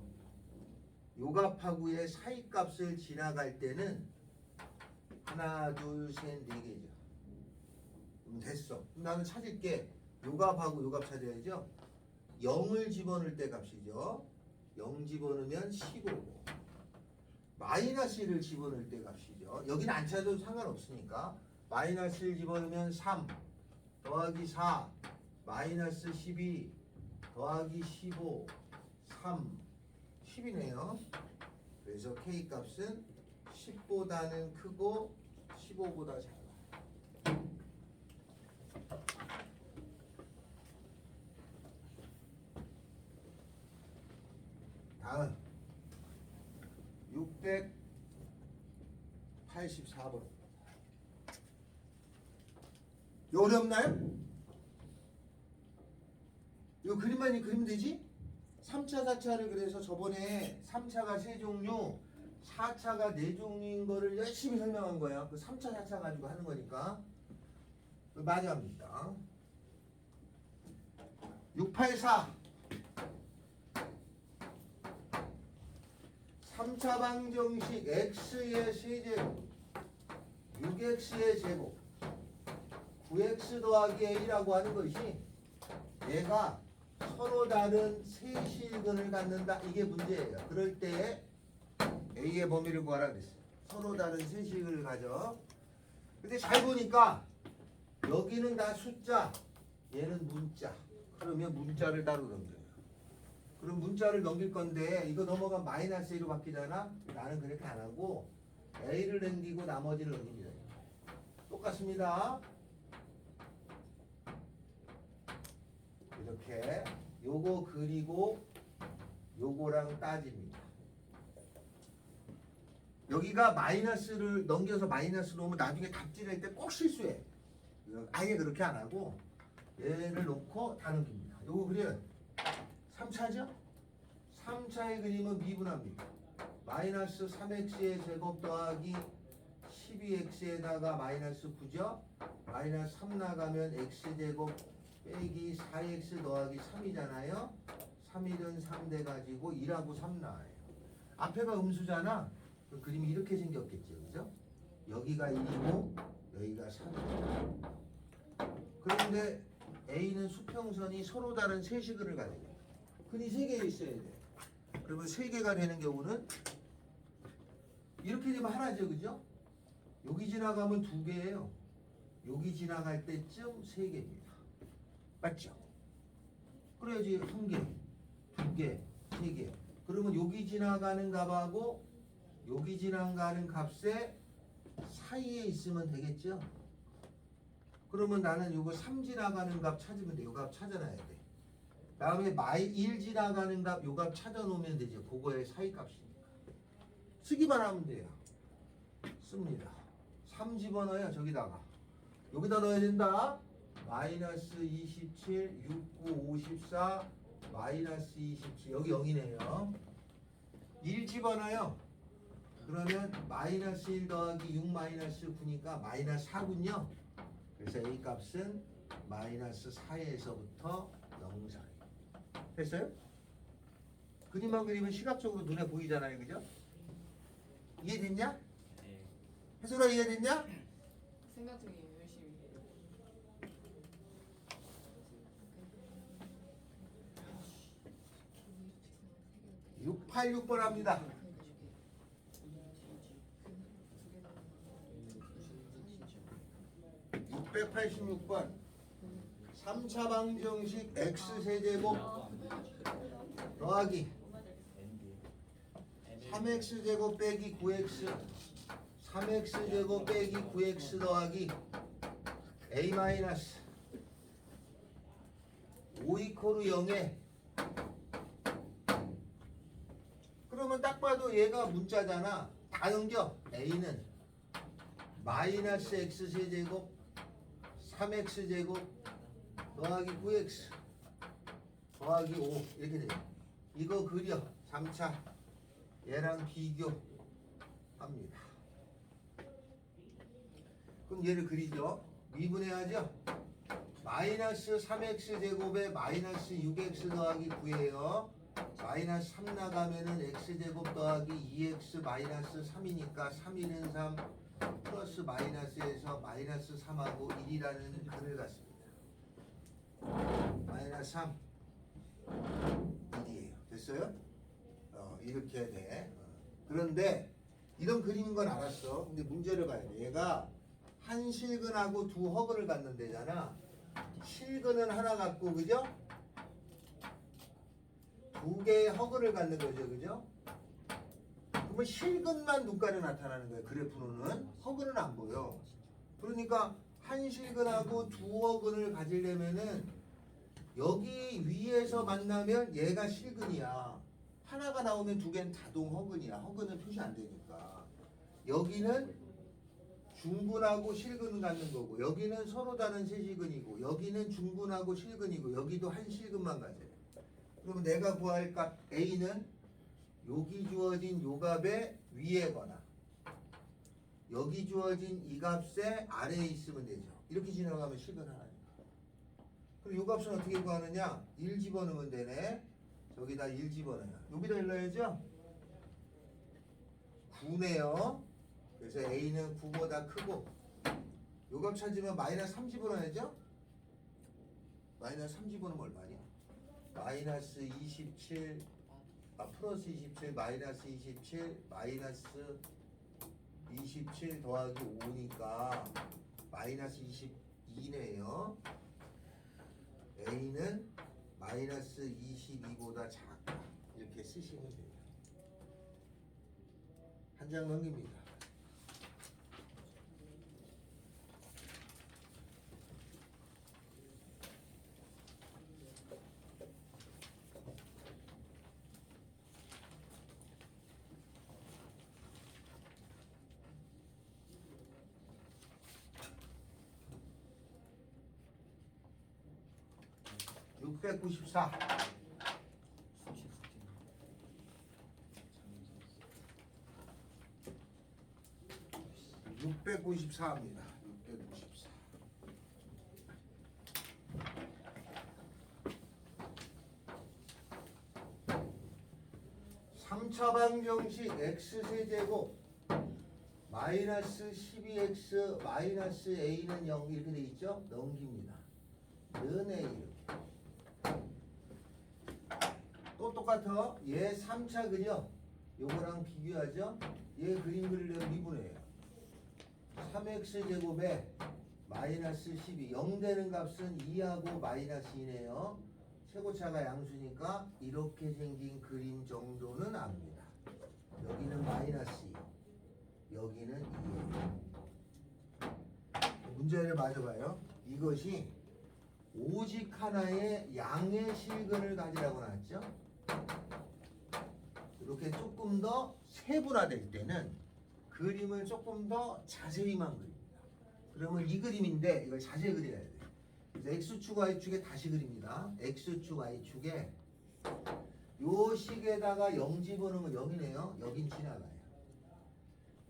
요갑하고의 사이 값을 지나갈 때는 하나, 둘, 셋, 4개죠. 됐어. 그럼 나는 찾을게. 요갑하고 요갑 찾아야죠. 0을 집어넣을 때 값이죠. 0 집어넣으면 15고 마이너스 1을 집어넣을 때 값이죠. 여기는 안 찾아도 상관없으니까 마이너스 1 집어넣으면 3 더하기 4 마이너스 12 더하기 15 3 10이네요. 그래서 K 값은 10보다는 크고 15보다 작아. 다음 684번. 이거 어렵나요? 이거 그림만 그리면 되지? 3차, 4차를 그래서 저번에 3차가 3종류, 4차가 4종류인 거를 열심히 설명한 거야. 그 3차, 4차 가지고 하는 거니까. 많이 합니다. 684. 3차 방정식 x의 세제곱 6x의 제곱 9x 더하기 a라고 하는 것이 얘가 서로 다른 세실근을 갖는다. 이게 문제예요. 그럴 때 a의 범위를 구하라 그랬어요. 서로 다른 세실근을 가져. 근데 잘 보니까 여기는 다 숫자, 얘는 문자. 그러면 문자를 따로 넘겨요. 그럼 문자를 넘길 건데 이거 넘어가면 마이너스 A로 바뀌잖아. 나는 그렇게 안 하고 A를 남기고 나머지를 넘깁니다. 똑같습니다. 이렇게 요거 그리고 요거랑 따집니다. 여기가 마이너스를 넘겨서 마이너스로 오면 나중에 답지할 때 꼭 실수해. 아예 그렇게 안 하고 얘를 놓고 다 넘깁니다. 요거 그려요. 3차죠? 3차의 그림은 미분합니다. 마이너스 3x의 제곱 더하기 12x에다가 마이너스 9죠? 마이너스 3 나가면 x제곱 빼기 4x 더하기 3이잖아요? 3일은 3 돼가지고 2하고 3 나와요. 앞에가 음수잖아? 그 그림이 이렇게 생겼겠죠, 그죠? 여기가 1이고 여기가 3이에요. 그런데 A는 수평선이 서로 다른 세시근을 가지고 근이 3개 있어야 돼. 그러면 3개가 되는 경우는 이렇게 되면 하나죠, 그죠? 여기 지나가면 2개예요. 여기 지나갈 때쯤 3개입니다. 맞죠? 그래야지 1개, 2개, 3개. 그러면 여기 지나가는 값하고 여기 지나가는 값에 사이에 있으면 되겠죠? 그러면 나는 요거 3 지나가는 값 찾으면 돼. 요 값 찾아놔야 돼. 다음에 -1 지나가는 값 요 값 찾아놓으면 되죠. 그거의 사이 값이니까. 쓰기만 하면 돼요. 씁니다. 3 집어넣어요. 저기다가. 여기다 넣어야 된다. -27, 6, 9, 54, -27. 여기 0이네요. 1 집어넣어요. 그러면 -1 더하기 6 -9니까 -4군요. 그래서 A 값은 -4에서부터 0 사이. 됐어요? 그림만 그리면 시각적으로 눈에 보이잖아요. 그죠? 이해됐냐? 네. 해설아 이해됐냐? 생각 중이에요. 열심히. 686번 합니다. 686번 3차 방정식 x세제곱 더하기 3x제곱 빼기 9x 3x제곱 빼기 9x 더하기 a 마이너스 5 이코르 0에 그러면 딱 봐도 얘가 문자잖아. 다 넘겨. a는 마이너스 x세제곱 3x제곱 더하기 9x 더하기 5 이렇게 돼요. 이거 그려 3차 얘랑 비교합니다. 그럼 얘를 그리죠. 미분해야죠. 마이너스 3x제곱에 마이너스 6x 더하기 9예요. 마이너스 3 나가면은 x제곱 더하기 2x 마이너스 3이니까 3, 1은 3 플러스 마이너스에서 마이너스 3하고 1이라는 근을 갖습니다. 마이너스 3 1이에요. 됐어요? 이렇게 돼. 그런데 이런 그림인 건 알았어. 근데 문제를 봐야 돼. 얘가 한 실근하고 두 허근을 갖는 데잖아. 실근은 하나 갖고 그죠? 두 개의 허근을 갖는 거죠. 그죠? 그러면 실근만 눈가에 나타나는 거예요. 그래프로는 허근은 안 보여. 그러니까 한 실근하고 두 허근을 가지려면은 여기 위에서 만나면 얘가 실근이야. 하나가 나오면 두 개는 다동 허근이야. 허근은 표시 안 되니까. 여기는 중근하고 실근을 갖는 거고, 여기는 서로 다른 세실근이고, 여기는 중근하고 실근이고, 여기도 한 실근만 가져요. 그러면 내가 구할 값 A는 여기 주어진 요 값의 위에거나 여기 주어진 이 값의 아래에 있으면 되죠. 이렇게 지나가면 실근 하나니까. 그럼 요 값은 어떻게 구하느냐? 1 집어넣으면 되네. 저기다 1 집어넣어요. 여기다 1 넣어야죠. 9네요. 그래서 A는 9보다 크고 요 값 찾으면 마이너스 3 집어넣어야죠. 마이너스 3 집어넣으면 얼마냐? 마이너스 27 플러스 27 마이너스 27 마이너스 27 더하기 5니까 마이너스 22네요. A는 마이너스 22보다 작다. 이렇게 쓰시면 돼요. 한 장 넘깁니다. (694) 수치 694입니다. 694. 삼 차 방정식 x세제곱 마이너스 12x 마이너스 a는 0 이렇게 돼 있죠? 넘깁니다. 는 a 이렇게. 또 똑같아. 얘 3차 그려. 요거랑 비교하죠? 얘 그림 그리려면 미분해요. 3x제곱에 마이너스 12 0 되는 값은 2하고 마이너스 2네요. 최고차가 양수니까 이렇게 생긴 그림 정도는 압니다. 여기는 마이너스 2, 여기는 2예요. 문제를 맞아봐요. 이것이 오직 하나의 양의 실근을 가지라고 나왔죠. 이렇게 조금 더 세분화될 때는 그림을 조금 더 자세히만 그립니다. 그러면 이 그림인데 이걸 자세히 그려야 돼요. 그래서 X축, Y축에 다시 그립니다. X축, Y축에 요 식에다가 0 집어넣으면 0이네요. 여긴 지나가요.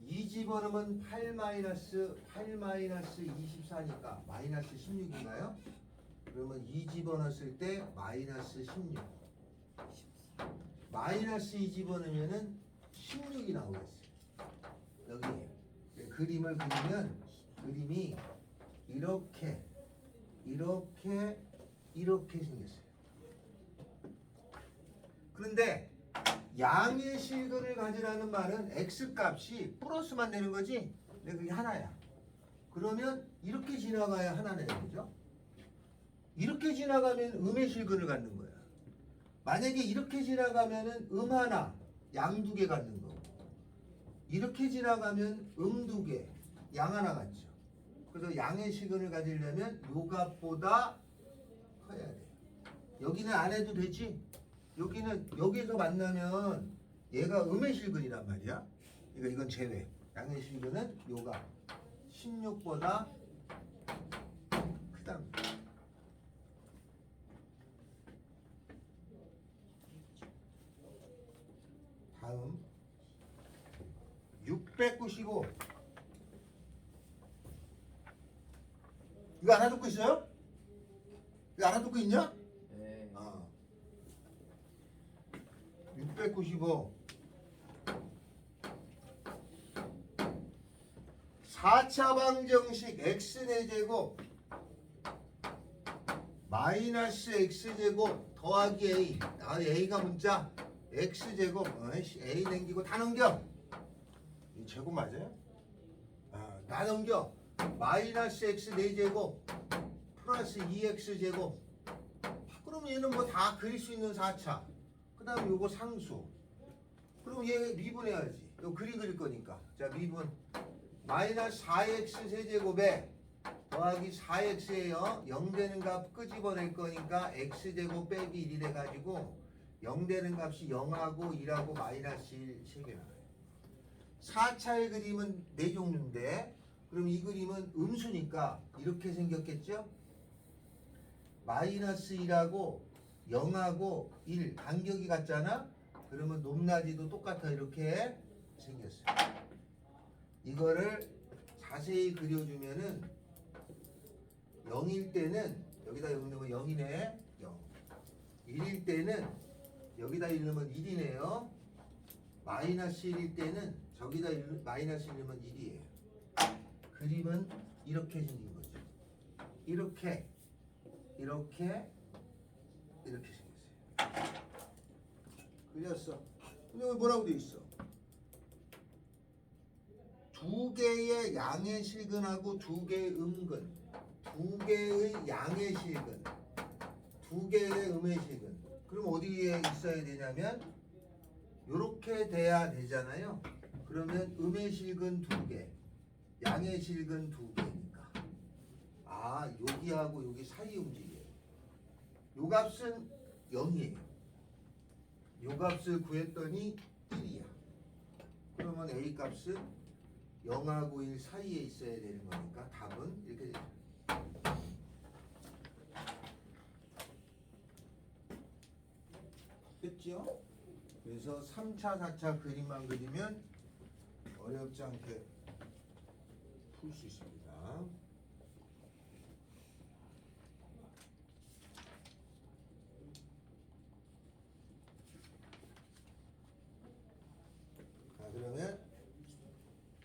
2 집어넣으면 8 마이너스 24니까 마이너스 16인가요? 그러면 2 집어넣었을 때 마이너스 16. 마이너스 2 집어넣으면은 16이 나오겠어요. 여기 그림을 그리면 그림이 이렇게 생겼어요. 그런데 양의 실근을 가지라는 말은 x값이 플러스만 되는 거지. 근데 그게 하나야. 그러면 이렇게 지나가야 하나네요. 그죠? 이렇게 지나가면 음의 실근을 갖는 거야. 만약에 이렇게 지나가면은 하나, 양 2개 갖는 거고. 이렇게 지나가면 2개, 양 하나 갖죠. 그래서 양의 실근을 가지려면 요 값보다 커야 돼. 여기는 안 해도 되지? 여기는 여기서 만나면 얘가 음의 실근이란 말이야. 그러니까 이건 제외. 양의 실근은 요가 16보다 크다. 다음 695. 이거 알아듣고 있어요? 이거 알아듣고 있냐? 네. 695 4차 방정식 x4제곱 마이너스 x제곱 더하기 a. a가 문자 x제곱 a 남기고 다 넘겨. 이 제곱 맞아요? 다 넘겨. 마이너스 x 4제곱 플러스 2x제곱. 그럼 얘는 뭐 다 그릴 수 있는 4차. 그 다음에 요거 상수. 그럼 얘 미분해야지. 요 그릴 거니까. 자, 미분. 마이너스 4x 세제곱에 더하기 4x에요. 0 되는 값 끄집어낼 거니까 x제곱 빼기 1이 돼가지고 0 되는 값이 0하고 1하고 마이너스 1 3개 나와요. 4차의 그림은 4종류인데 그럼 이 그림은 음수니까 이렇게 생겼겠죠? 마이너스 1하고 0하고 1 간격이 같잖아? 그러면 높낮이도 똑같아. 이렇게 생겼어요. 이거를 자세히 그려주면은 0일 때는 여기다 0 넣으면 0이네. 0. 1일 때는 여기다 1 넣으면 1이네요. 마이너스 1일 때는 저기다 마이너스 1 넣으면 1이에요. 그림은 이렇게 생긴 거죠. 이렇게 생겼어요. 그렸어. 근데 여기 뭐라고 돼 있어? 두 개의 양의 실근하고 두 개의 음근, 두 개의 양의 실근, 두 개의 음의 실근. 그럼 어디에 있어야 되냐면 이렇게 돼야 되잖아요. 그러면 음의 실근 두 개, 양의 실근 두 개니까 여기하고 여기 사이 움직여요. 요 값은 0이에요. 요 값을 구했더니 1이야. 그러면 A 값은 0하고 1 사이에 있어야 되는 거니까 답은 이렇게 되죠. 됐죠? 그래서 3차, 4차 그림만 그리면 어렵지 않게 풀 수 있습니다. 자, 그러면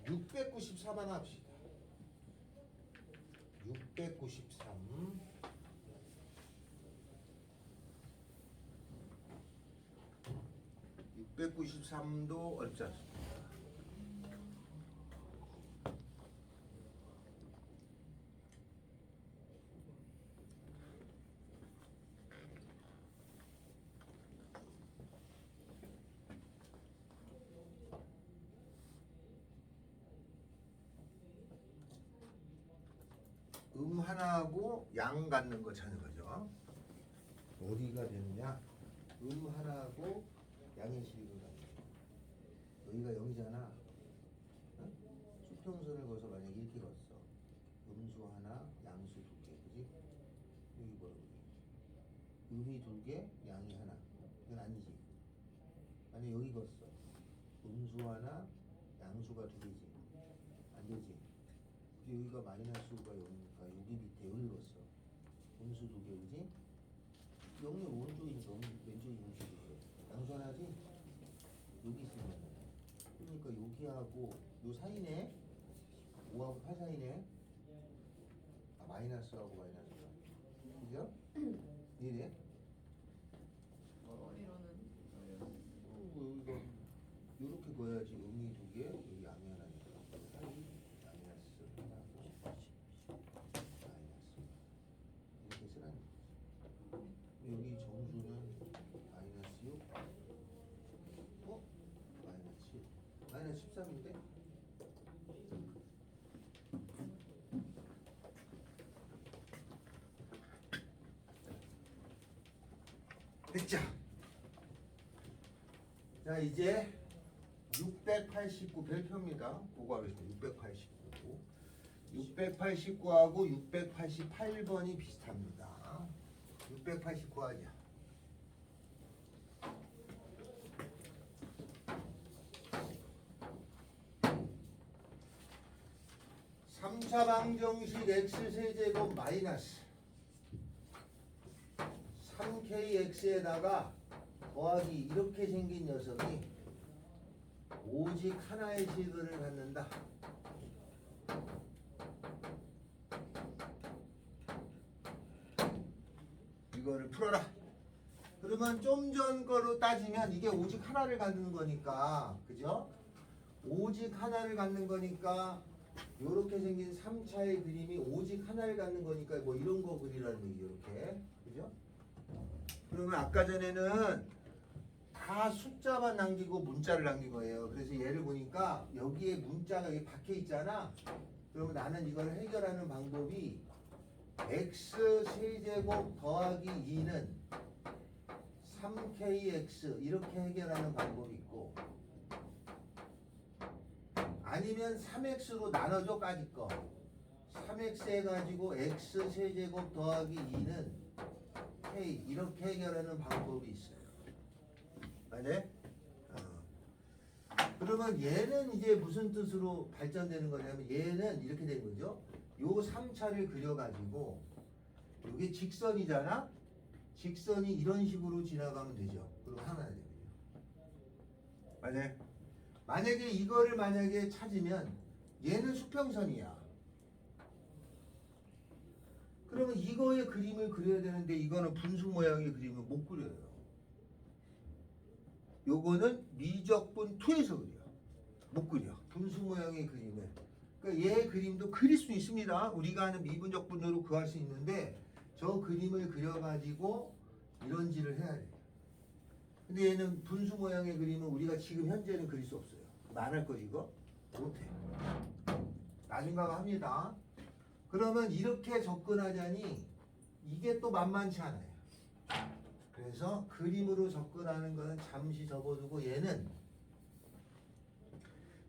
693번 합시다. 693. 693도 어렵지 않습니다. 하나하고 양 갖는 거 찾는 거죠. 어디가 되느냐? 하나하고 양의 식을 갖는 거. 여기가 0이잖아. 응? 수평선을 그어서 만약에 이렇게 그었어. 음수 하나, 양수 두 개, 그지? 여기 뭐야? 음이 두 개, 양이 하나. 이건 아니지. 아니 여기 그었어. 음수 하나, 양수가 두 개지. 안 되지. 여기가 마이너스가 0이니까 여기 밑에 여기 그었어. 음수 두 개, 그지? 0이 오른쪽이니까 왼쪽이 음수 두 개. 양수 하나지? 여기 있으면. 그러니까 여기하고 요 사이네. 5하고 8 사이네. 아, 마이너스하고 마이너스가. 그죠? 이래? 머리로는 여기가 요렇게 그어야지. 음이 두 개, 여기 양이 하나니까. 사이 마이너스 하나, 마이너스. 이렇게 쓰라는 거지. 여기 정수는 마이너스 6. 마이너스 7. 마이너스 13인데? 됐죠? 자, 이제 689 별표입니다. 그거 하겠습니다. 689. 689하고 688번이 비슷합니다. 689 하자. 3차 방정식 x세제곱 마이너스 3kx에다가 더하기 이렇게 생긴 녀석이 오직 하나의 식을 갖는다. 이거를 풀어라. 그러면 좀 전 거로 따지면 이게 오직 하나를 갖는 거니까, 그죠? 오직 하나를 갖는 거니까 요렇게 생긴 3차의 그림이 오직 하나를 갖는 거니까 뭐 이런 거 그리라는 얘기죠. 이렇게. 그죠? 그러면 아까 전에는 다 숫자만 남기고 문자를 남긴 거예요. 그래서 얘를 보니까 여기에 문자가 여기 박혀 있잖아. 그러면 나는 이걸 해결하는 방법이 x 세제곱 더하기 2는 3kx 이렇게 해결하는 방법이 있고, 아니면 3x로 나눠줘. 까짓 거 3x 해가지고 x 세제곱 더하기 2는 k 이렇게 해결하는 방법이 있어요. 맞아요? 그러면 얘는 이제 무슨 뜻으로 발전되는 거냐면 얘는 이렇게 되는 거죠. 요 3차를 그려가지고 이게 직선이잖아. 직선이 이런 식으로 지나가면 되죠. 그럼 하나 되거든요. 맞아요? 만약에 이거를 만약에 찾으면 얘는 수평선이야. 그러면 이거의 그림을 그려야 되는데 이거는 분수 모양의 그림을 못 그려요. 요거는 미적분 2에서 그려. 못 그려. 분수 모양의 그림을. 그러니까 얘 그림도 그릴 수 있습니다. 우리가 하는 미분적분으로 구할 수 있는데 저 그림을 그려가지고 이런지를 해야 돼요. 근데 얘는 분수 모양의 그림은 우리가 지금 현재는 그릴 수 없어요. 말할 거 이거? 못해. 나중가 합니다. 그러면 이렇게 접근하자니 이게 또 만만치 않아요. 그래서 그림으로 접근하는 거는 잠시 접어두고 얘는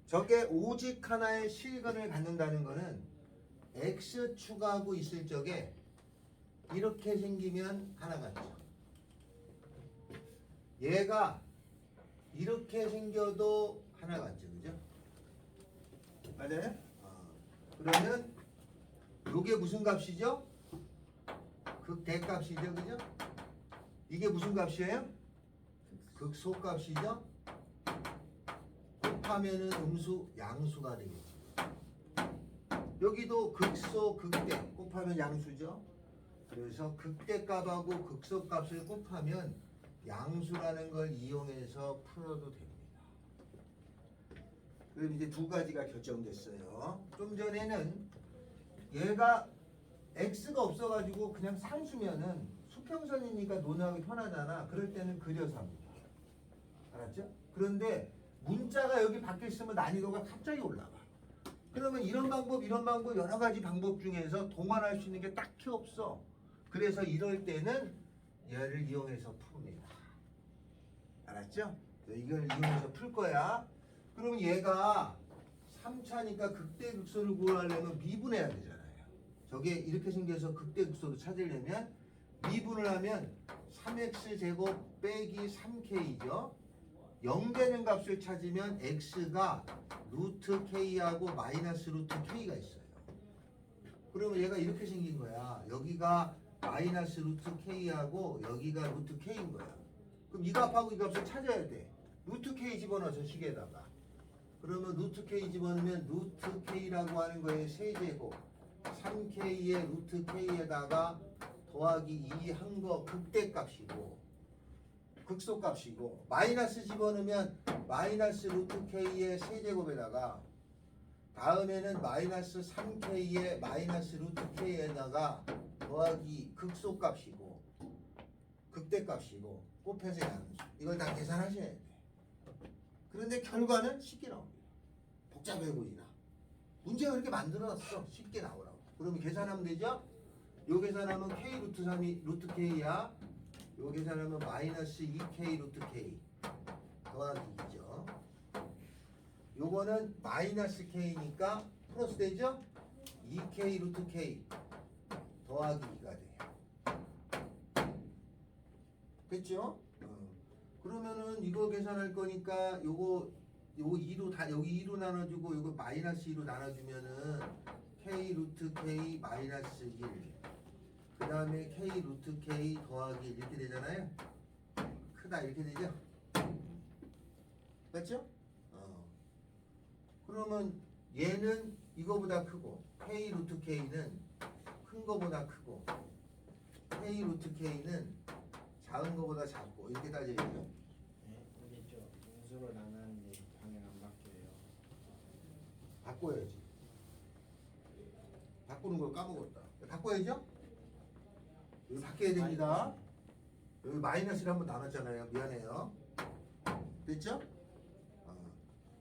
저게 오직 하나의 실근을 갖는다는 거는 x축하고 있을 적에 이렇게 생기면 하나 같죠. 얘가 이렇게 생겨도 하나 같죠. 그죠? 맞아요? 그러면 요게 무슨 값이죠? 극대값이죠. 그죠? 이게 무슨 값이에요? 극소값이죠? 곱하면은 음수 양수가 되겠죠. 여기도 극소 극대 곱하면 양수죠. 그래서 극대값하고 극소값을 곱하면 양수라는 걸 이용해서 풀어도 됩니다. 그럼 이제 두 가지가 결정됐어요. 좀 전에는 얘가 x가 없어가지고 그냥 상수면은 수평선이니까 논하기 편하잖아. 그럴 때는 그려서 합니다. 알았죠? 그런데 문자가 여기 박혀 있으면 난이도가 갑자기 올라가. 그러면 이런 방법 여러 가지 방법 중에서 동원할 수 있는 게 딱히 없어. 그래서 이럴 때는 얘를 이용해서 풉니다. 알았죠? 이걸 이용해서 풀 거야. 그럼 얘가 3차니까 극대극소를 구하려면 미분해야 되잖아요. 저게 이렇게 생겨서 극대극소를 찾으려면 미분을 하면 3x제곱 빼기 3k죠. 0 되는 값을 찾으면 x가 루트 k하고 마이너스 루트 k가 있어요. 그러면 얘가 이렇게 생긴 거야. 여기가 마이너스 루트 k하고 여기가 루트 k인 거야. 그럼 이 값하고 이 값을 찾아야 돼. 루트 k 집어넣어 저 식에다가. 그러면 루트 k 집어넣으면 루트 k라고 하는 거에 세제곱 3k의 루트 k에다가 더하기 2 한 거 극대값이고 극소값이고 마이너스 집어넣으면 마이너스 루트 k의 세제곱에다가 다음에는 마이너스 3k의 마이너스 루트 k에다가 더하기 극소값이고 극대값이고 곱해서 양수 이걸 다 계산하셔야 돼. 그런데 결과는 쉽게 나옵니다. 복잡해 보이나? 문제가 그렇게 만들어놨어. 쉽게 나오라고. 그러면 계산하면 되죠? 요 계산하면 k 루트 3이 루트 k야. 요 계산하면 마이너스 2k 루트 k 더하기 2죠. 요거는 마이너스 k니까 플러스 되죠? 2k 루트 k 더하기 2가 돼요. 됐죠? 그러면은 이거 계산할 거니까 요거 2로 다 여기 2로 나눠주고 요거 마이너스 2로 나눠주면은 k 루트 k 마이너스 1 그 다음에 k 루트 k 더하기 1 이렇게 되잖아요. 크다 이렇게 되죠? 맞죠? 그러면 얘는 이거보다 크고 k 루트 k는 큰 거보다 크고 k 루트 k는 작은 거보다 작고 이렇게 따져야죠. 네, 근데 저 음수로 나눴는데 방향 안 바뀌어요. 바꿔야지. 바꾸는 걸 까먹었다. 바꿔야죠? 여기 바뀌어야 됩니다. 여기 마이너스를 한번 나눴잖아요. 미안해요. 됐죠?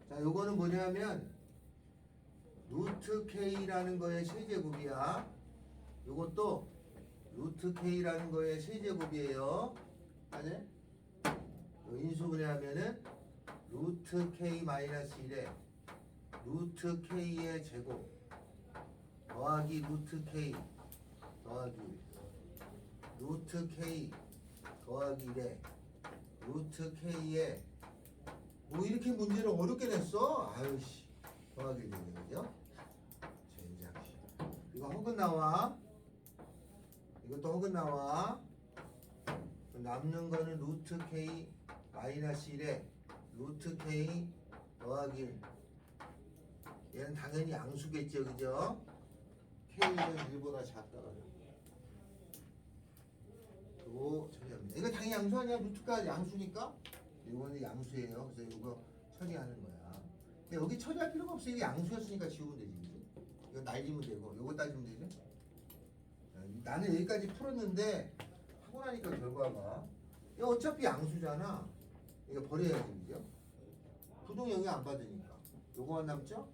자, 요거는 뭐냐면 루트 k라는 거의 세제곱이야. 요것도 루트 k라는 거의 세제곱이에요. 맞아요? 인수분해하면은 루트 k 마이너스 1에 루트 k의 제곱 더하기 루트 k 더하기 1 루트 k 더하기 1에 루트 k의 뭐 이렇게 문제를 어렵게 냈어? 아유씨 더하기 1 되는 거죠? 젠장씨 이거 혹은 나와 이것도 혹은 나와 남는 거는 루트 k 마이너스 1에 루트 k 더하기 1 얘는 당연히 양수겠죠 그죠? k는 1보다 작다가 그리고 처리합니다. 이거 당연히 양수 아니야? 루트가 양수니까 이거는 양수예요. 그래서 이거 처리하는 거야. 근데 여기 처리할 필요가 없어. 이게 양수였으니까 지우면 되지. 그치? 이거 날리면 되고 이거 따지면 되죠. 나는 여기까지 풀었는데 하고 나니까 결과가 이거 어차피 양수잖아. 이거 버려야지 그죠? 부동 영향 안 받으니까 요거만 남죠?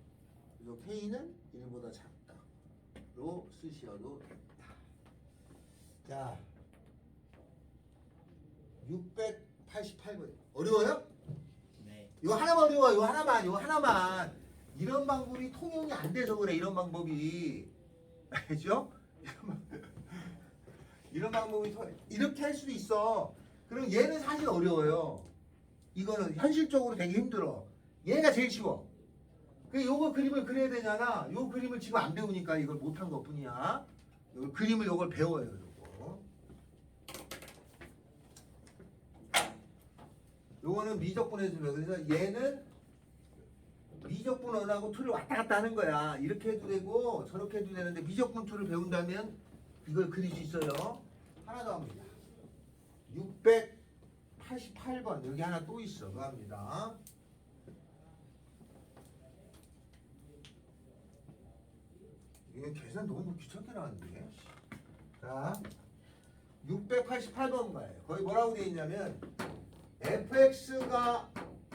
그래서 K는 1보다 작다로 쓰셔도 된다. 자 688번 어려워요? 네. 이거 하나만 어려워. 이거 하나만 이런 방법이 통용이 안 돼서 그래. 이런 방법이 알죠? 이런 방법이 이렇게 할 수도 있어. 그럼 얘는 사실 어려워요. 이거는 현실적으로 되게 힘들어. 얘가 제일 쉬워. 그 요거 그림을 그려야 되잖아. 요 그림을 지금 안 배우니까 이걸 못한 것 뿐이야. 요 그림을 요걸 배워요. 요거. 요거는 미적분해서 그래서 얘는 미적분원하고 툴을 왔다 갔다 하는 거야. 이렇게 해도 되고 저렇게 해도 되는데 미적분 툴을 배운다면 이걸 그릴 수 있어요. 하나 더 합니다. 688번 여기 하나 또 있어. 그거 합니다. 이거 계산 너무 귀찮게 나왔는데. 자, 688번 가요. 거기 뭐라고 되어 있냐면 fx가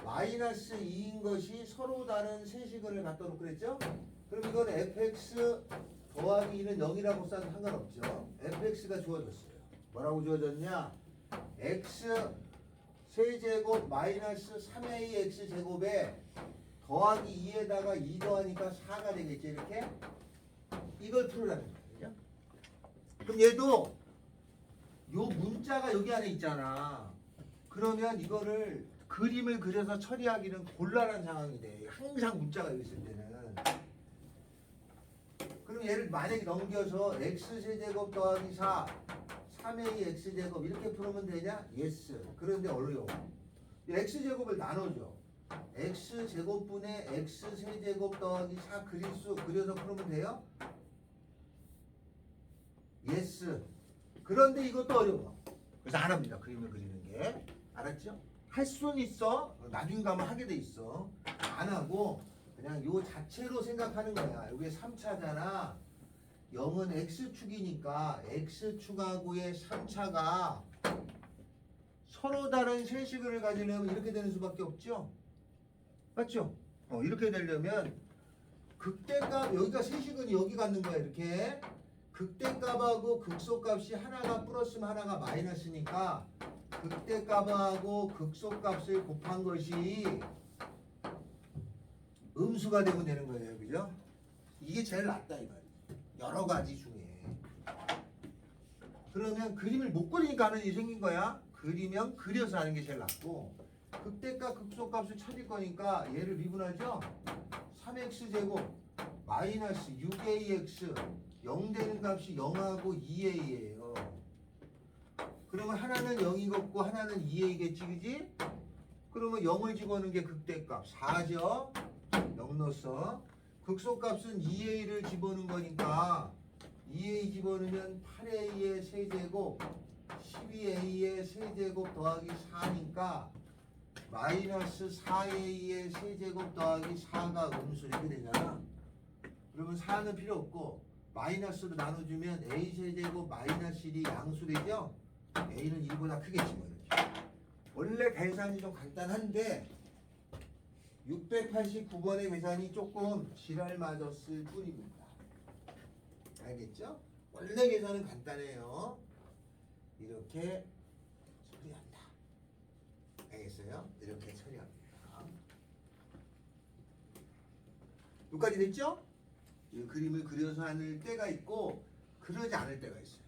마이너스 2인 것이 서로 다른 세 시근을 갖다 놓고 그랬죠? 그럼 이건 fx 더하기 2는 0이라고 써도 상관없죠. fx가 주어졌어요. 뭐라고 주어졌냐? x 세제곱 마이너스 3a x 제곱에 더하기 2에다가 2 더하니까 4가 되겠지 이렇게? 이걸 풀으라는 거예요. 그럼 얘도 요 문자가 여기 안에 있잖아. 그러면 이거를 그림을 그려서 처리하기는 곤란한 상황이 돼. 항상 문자가 여기 있을 때는. 그럼 얘를 만약에 넘겨서 x 세제곱 더하기 4 3a x 제곱 이렇게 풀으면 되냐? 예스. 그런데 어려워. x 제곱을 나눠줘. x 제곱분의 x 세제곱 더하기 4 그려서 풀으면 돼요? 예스. 그런데 이것도 어려워. 그래서 안 합니다. 그림을 그리는 게. 알았죠? 할 수는 있어. 나중에 가면 하게 돼 있어. 안 하고 그냥 요 자체로 생각하는 거야. 여기 3차잖아. 0은 x축이니까 x축하고의 3차가 서로 다른 세식을 가지려면 이렇게 되는 수밖에 없죠? 맞죠? 이렇게 되려면 극대값 여기가 세식은 여기 갖는 거야 이렇게. 극대값하고 극소값이 하나가 플러스면 하나가 마이너스니까 극대값하고 극소값을 곱한 것이 음수가 되면 되는 거예요. 그죠? 이게 제일 낫다 이거야. 여러 가지 중에. 그러면 그림을 못 그리니까 하는 일이 생긴 거야. 그리면 그려서 하는 게 제일 낫고 극대값 극소값을 찾을 거니까 얘를 미분하죠. 3x 제곱 마이너스 6ax 0 되는 값이 0하고 2a예요. 그러면 하나는 0이겠고 하나는 2a겠지 그지? 그러면 0을 집어넣는 게 극대값 4죠. 0 넣었어. 극소값은 2a를 집어넣은 거니까 2a 집어넣으면 8a의 세제곱 12a의 세제곱 더하기 4니까 마이너스 4a의 세제곱 더하기 4가 음수 이렇게 되잖아. 그러면 4는 필요 없고 마이너스로 나눠주면 a 세제곱 마이너스 1이 양수되죠? a는 1보다 크겠지 뭐 이렇게. 원래 계산이 좀 간단한데 689번의 계산이 조금 지랄 맞았을 뿐입니다. 알겠죠? 원래 계산은 간단해요. 이렇게 처리한다. 알겠어요? 이렇게 처리합니다. 여기까지 됐죠? 이 그림을 그려서 하는 때가 있고 그러지 않을 때가 있어요.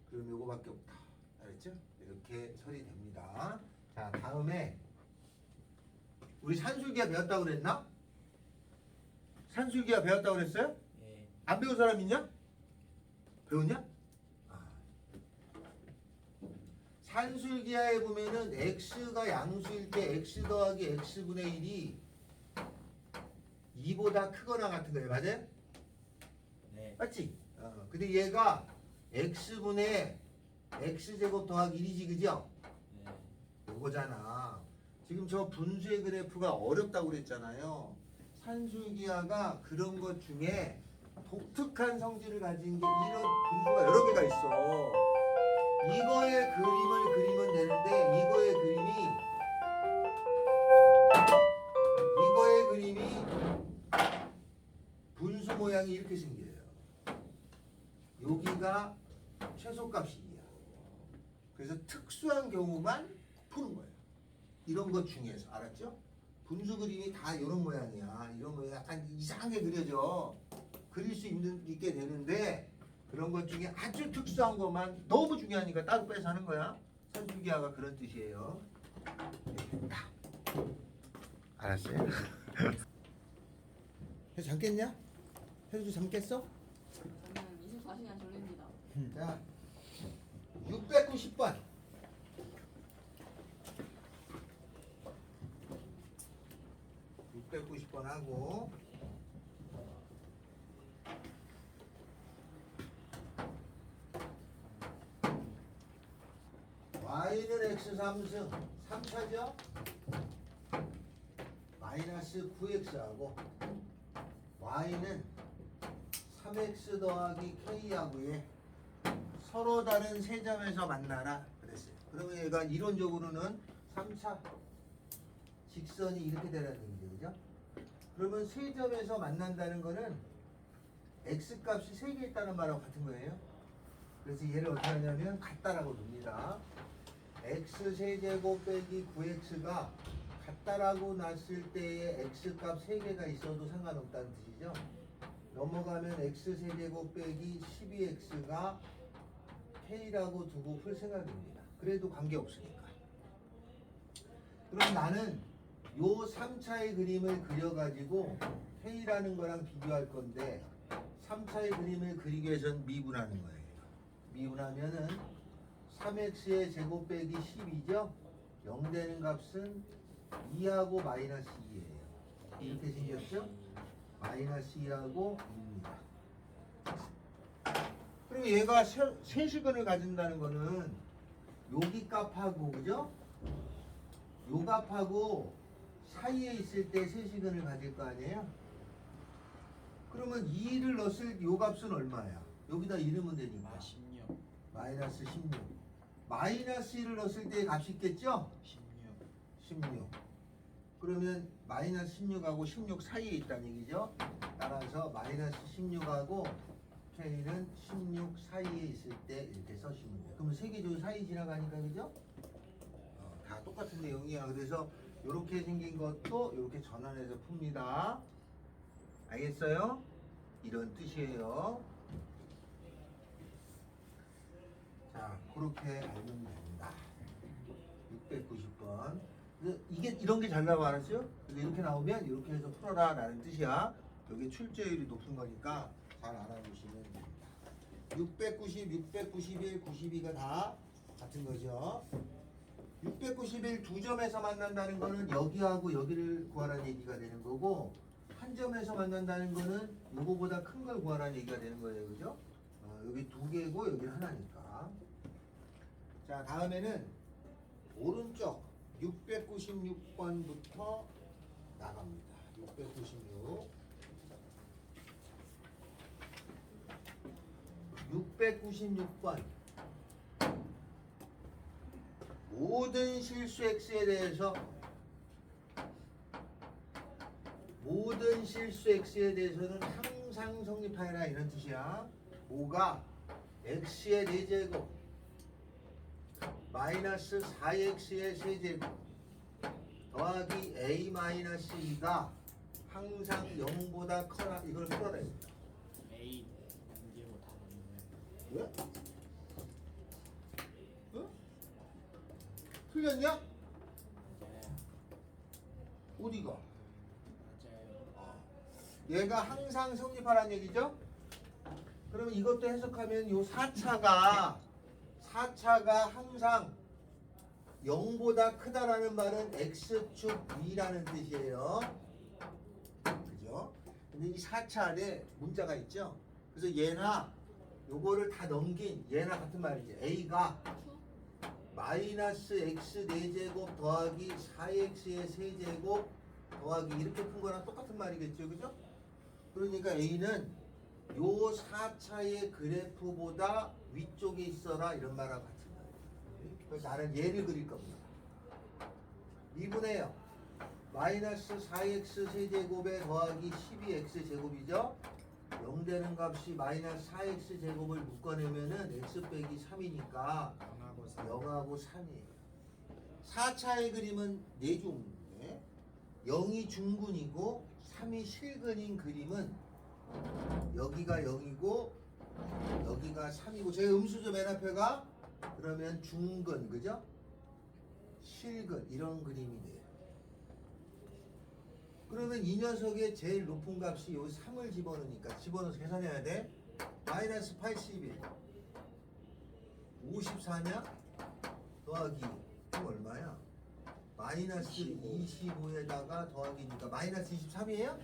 그럼 요거밖에 없다. 알았죠? 이렇게 처리됩니다. 자, 다음에 우리 산술기하 배웠다고 그랬나? 산술기하 배웠다고 그랬어요? 예. 안 배운 사람 있냐? 배웠냐? 산술기하에 보면은 x가 양수일 때 x 더하기 x분의 1이 2보다 크거나 같은 거예요. 맞아요? 네. 맞지? 근데 얘가 x분의 x제곱 더하기 1이지 그죠? 네. 요거잖아. 지금 저 분수의 그래프가 어렵다고 그랬잖아요. 산술기하가 그런 것 중에 독특한 성질을 가진 게 이런 분수가 여러 개가 있어. 이거의 그림을 그리면 되는데 이거의 그림이 분수 모양이 이렇게 생겨요. 여기가 최소값이 2야. 그래서 특수한 경우만 푸는 거예요. 이런 것 중에서 알았죠? 분수 그림이 다 이런 모양이야. 이런 모양 약간 이상하게 그려져. 그릴 수 있게 되는데 그런 것 중에 아주 특수한 것만 너무 중요하니까 따로 빼서 하는 거야. 산술기하가 그런 뜻이에요. 됐다. 알았어요? 해서 잠겠냐? 해서 잠겠어? 저는 24시간 졸립니다. 자, 690번. 690번 하고 y는 x 3승 3차죠? 마이너스 9x하고 y는 3x 더하기 k하고의 서로 다른 세 점에서 만나라 그랬어요. 그러면 얘가 이론적으로는 3차 직선이 이렇게 되라는 얘기죠. 그죠? 그러면 세 점에서 만난다는 거는 x 값이 3개 있다는 말하고 같은 거예요. 그래서 얘를 어떻게 하냐면 같다라고 둡니다. x 세제곱 빼기 9x가 같다라고 놨을 때에 x 값 3개가 있어도 상관없다는 뜻이죠. 넘어가면 x 세제곱 빼기 12x가 k라고 두고 풀 생각입니다. 그래도 관계없으니까. 그럼 나는 요 3차의 그림을 그려가지고 k라는 거랑 비교할 건데 3차의 그림을 그리기 위해서는 미분하는 거예요. 미분하면은 3x의 제곱 빼기 12죠? 0 되는 값은 2하고 마이너스 2예요. 이렇게 생겼죠? 마이너스 2하고 2입니다. 그럼 얘가 세시근을 가진다는 거는 여기 값하고 그죠? 요 값하고 사이에 있을 때 세시근을 가질 거 아니에요? 그러면 2를 넣었을 요 값은 얼마야? 여기다 2 넣으면 되니까 아 16. 마이너스 16. 마이너스 1을 넣었을 때의 값이 있겠죠? 16. 그러면 마이너스 16하고 16 사이에 있다는 얘기죠. 따라서 마이너스 16하고 k는 16 사이에 있을 때 이렇게 써주면 돼요. 그러면 세 개 중 사이 지나가니까 그죠? 다 똑같은 내용이야. 그래서 이렇게 생긴 것도 이렇게 전환해서 풉니다. 알겠어요? 이런 뜻이에요. 자, 그렇게 알면 됩니다. 690번. 이게 이런 게 잘 나와 알았어요? 그래서 이렇게 나오면 이렇게 해서 풀어라 라는 뜻이야. 여기 출제율이 높은 거니까 잘 알아두시면 됩니다. 690, 691, 92가 다 같은 거죠. 691 두 점에서 만난다는 거는 여기하고 여기를 구하라는 얘기가 되는 거고 한 점에서 만난다는 거는 요거보다 큰 걸 구하라는 얘기가 되는 거예요. 그죠? 여기 두 개고 여기 하나니까. 자, 다음에는 오른쪽 696번부터 나갑니다. 696. 696번. 모든 실수 x에 대해서 는 항상 성립하여라 이런 뜻이야. 5가 x의 4제곱 마이너스 4x의 세제곱 더하기 a-2가 항상 0보다 커라. 이걸 풀어라. A 문제고 다 맞는 왜? 응? 틀렸냐? 거예요. 어디가? 맞아요. 얘가 항상 성립하라는 얘기죠? 그러면 이것도 해석하면 요 4차가 항상 0보다 크다라는 말은 x축 위라는 뜻이에요. 그죠? 근데 이 4차 안에 문자가 있죠? 그래서 얘나 요거를 다 넘긴 얘나 같은 말이지. a가 마이너스 x 4제곱 더하기 4x의 세제곱 더하기 이렇게 푼 거랑 똑같은 말이겠죠. 그죠? 그러니까 a는 요 4차의 그래프보다 위쪽에 있어라 이런 말하고 같은 거예요. 그래서 나는 얘를 그릴 겁니다. 미분해요. 마이너스 4x 세제곱에 더하기 12x 제곱이죠. 0 되는 값이 마이너스 4x 제곱을 묶어내면은 x 빼기 3이니까 0하고 3이에요. 4차의 그림은 4종인데 0이 중근이고 3이 실근인 그림은 여기가 0이고 여기가 3이고 제 음수죠 맨 앞에가 그러면 중근 그죠? 실근 이런 그림이 돼요. 그러면 이 녀석의 제일 높은 값이 여기 3을 집어넣으니까 집어넣어서 계산해야 돼. 마이너스 81 54냐? 더하기 그럼 얼마야? 마이너스 25에다가 더하기니까 마이너스 23이에요?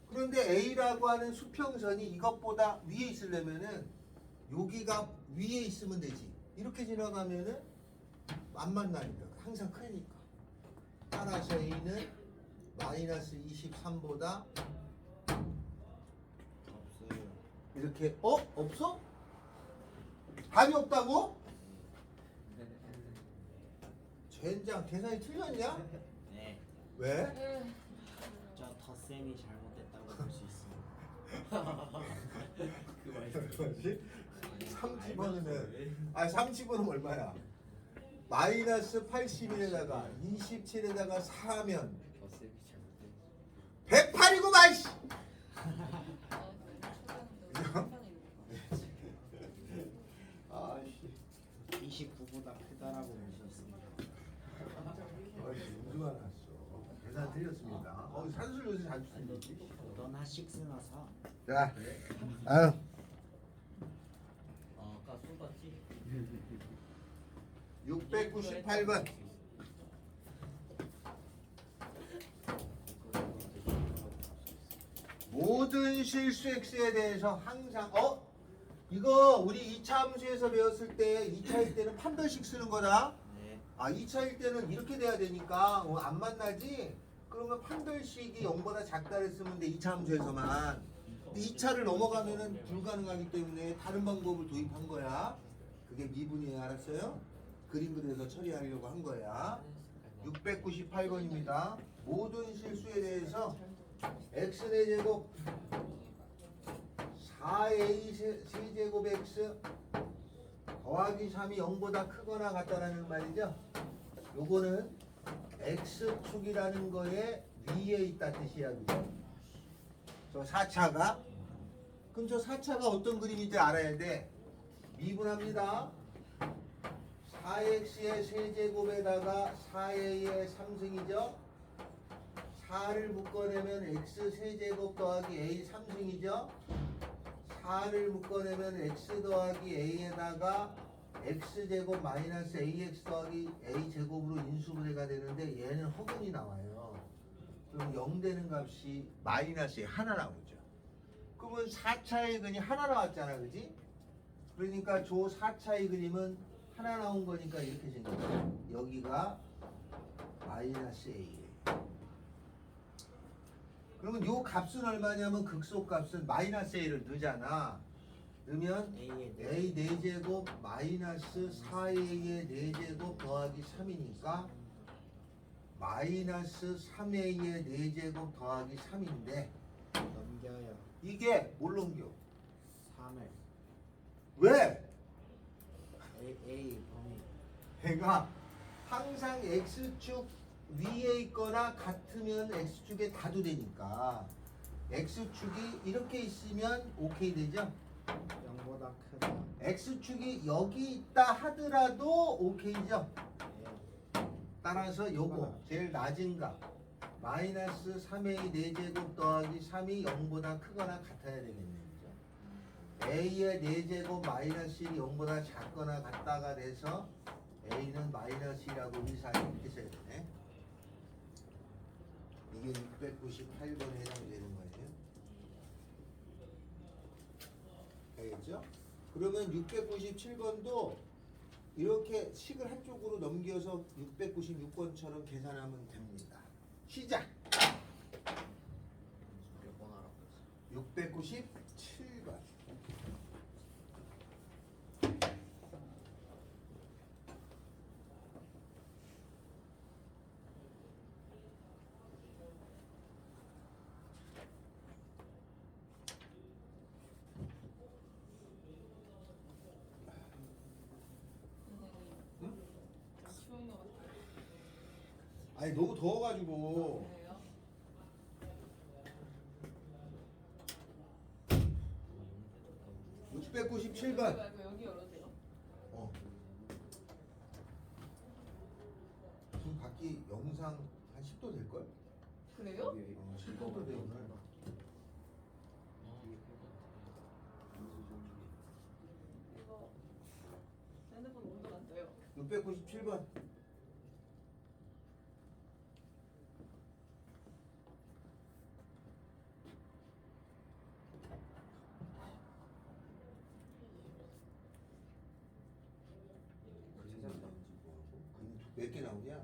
그런데 A라고 하는 수평선이 이것보다 위에 있으려면은 여기가 위에 있으면 되지. 이렇게 지나가면은 안 만나니까 항상 크니까. 따라서 A는 마이너스 23보다 없어요. 이렇게 없어? 답이 없다고? 젠장 계산이 틀렸냐? 네. 왜? 저 덧셈이 잘못됐다고 볼 수 있습니다. 그 말씀. 뭐지? 3 집어넣으면 아 3 집어넣으면 얼마야? 마이너스 81에다가 27에다가 4하면 덧셈이 잘못됐. 108이구만 씨! 아씨 29보다 크다라고 볼 수 있습니다. 문제가 났어. 계산 틀렸습니다. 산술 요새 잘 쓰는지. 넌 하식스나 사. 자, 아유. 아까 술 봤지? 698번. 모든 실수 x에 대해서 항상 이거 우리 2차 함수에서 배웠을 때 2차일 때는 판별식 쓰는 거다. 네. 2차일 때는 이렇게 돼야 되니까 안 만나지? 그러면 판별식이 0보다 작다를 쓰면 돼 2차 함수에서만. 2차를 넘어가면은 불가능하기 때문에 다른 방법을 도입한 거야. 그게 미분이에요. 알았어요? 그림 그려서 처리하려고 한 거야. 698번입니다. 모든 실수에 대해서 x4제곱 4a 세제곱 x 더하기 3이 0보다 크거나 같다라는 말이죠. 요거는 x축이라는 거에 위에 있다 뜻이야. 그죠? 저 4차가 그럼 저 4차가 어떤 그림인지 알아야 돼. 미분합니다. 4x의 세제곱에다가 4a의 3승이죠. 4를 묶어내면 x 세제곱 더하기 a 3승이죠. 4를 묶어내면 x 더하기 a에다가 x제곱 마이너스 ax 더하기 a제곱으로 인수분해가 되는데 얘는 허근이 나와요. 그럼 0 되는 값이 마이너스에 하나 나오죠. 그러면 4차의 근이 하나 나왔잖아. 그지? 그러니까 저 4차의 그림은 하나 나온 거니까 이렇게 생겼어. 여기가 마이너스 a예요. 그러면 요 값은 얼마냐면 극소값은 마이너스 a를 넣잖아. 넣으면 A의 a 4제곱 마이너스 4a의 4제곱 더하기 3이니까 마이너스 3a의 4제곱 더하기 3인데 넘겨요. 이게 뭘 넘겨? 3을 왜? A 범위. 걔가 항상 x축 위에 있거나 같으면 x축에 다도 되니까 x축이 이렇게 있으면 오케이 되죠? 0보다 크다. x축이 여기 있다 하더라도 오케이죠? 네. 따라서 요거 제일 낮은 값 마이너스 3a 4제곱 더하기 3이 0보다 크거나 같아야 되겠네요. 그죠? a의 4제곱 마이너스 1이 0보다 작거나 같다가 돼서 a는 마이너스 1하고 1 사이 이렇게 써야 되네. 이게 698번에 해당되는 거예요. 알겠죠? 그러면 697번도 이렇게 식을 한쪽으로 넘겨서 696번처럼 계산하면 됩니다. 시작! 몇번 알아? 697번. 추운 거 같아요. 아니 너무 더워가지고 그래요? 697번. 말고 여기 열어도 돼요? 지금 밖이 영상 한 10도 될걸? 그래요? 10도 돼 오늘. 이거 핸드폰 온도가 안 떠요. 697번. 몇 개 나오냐?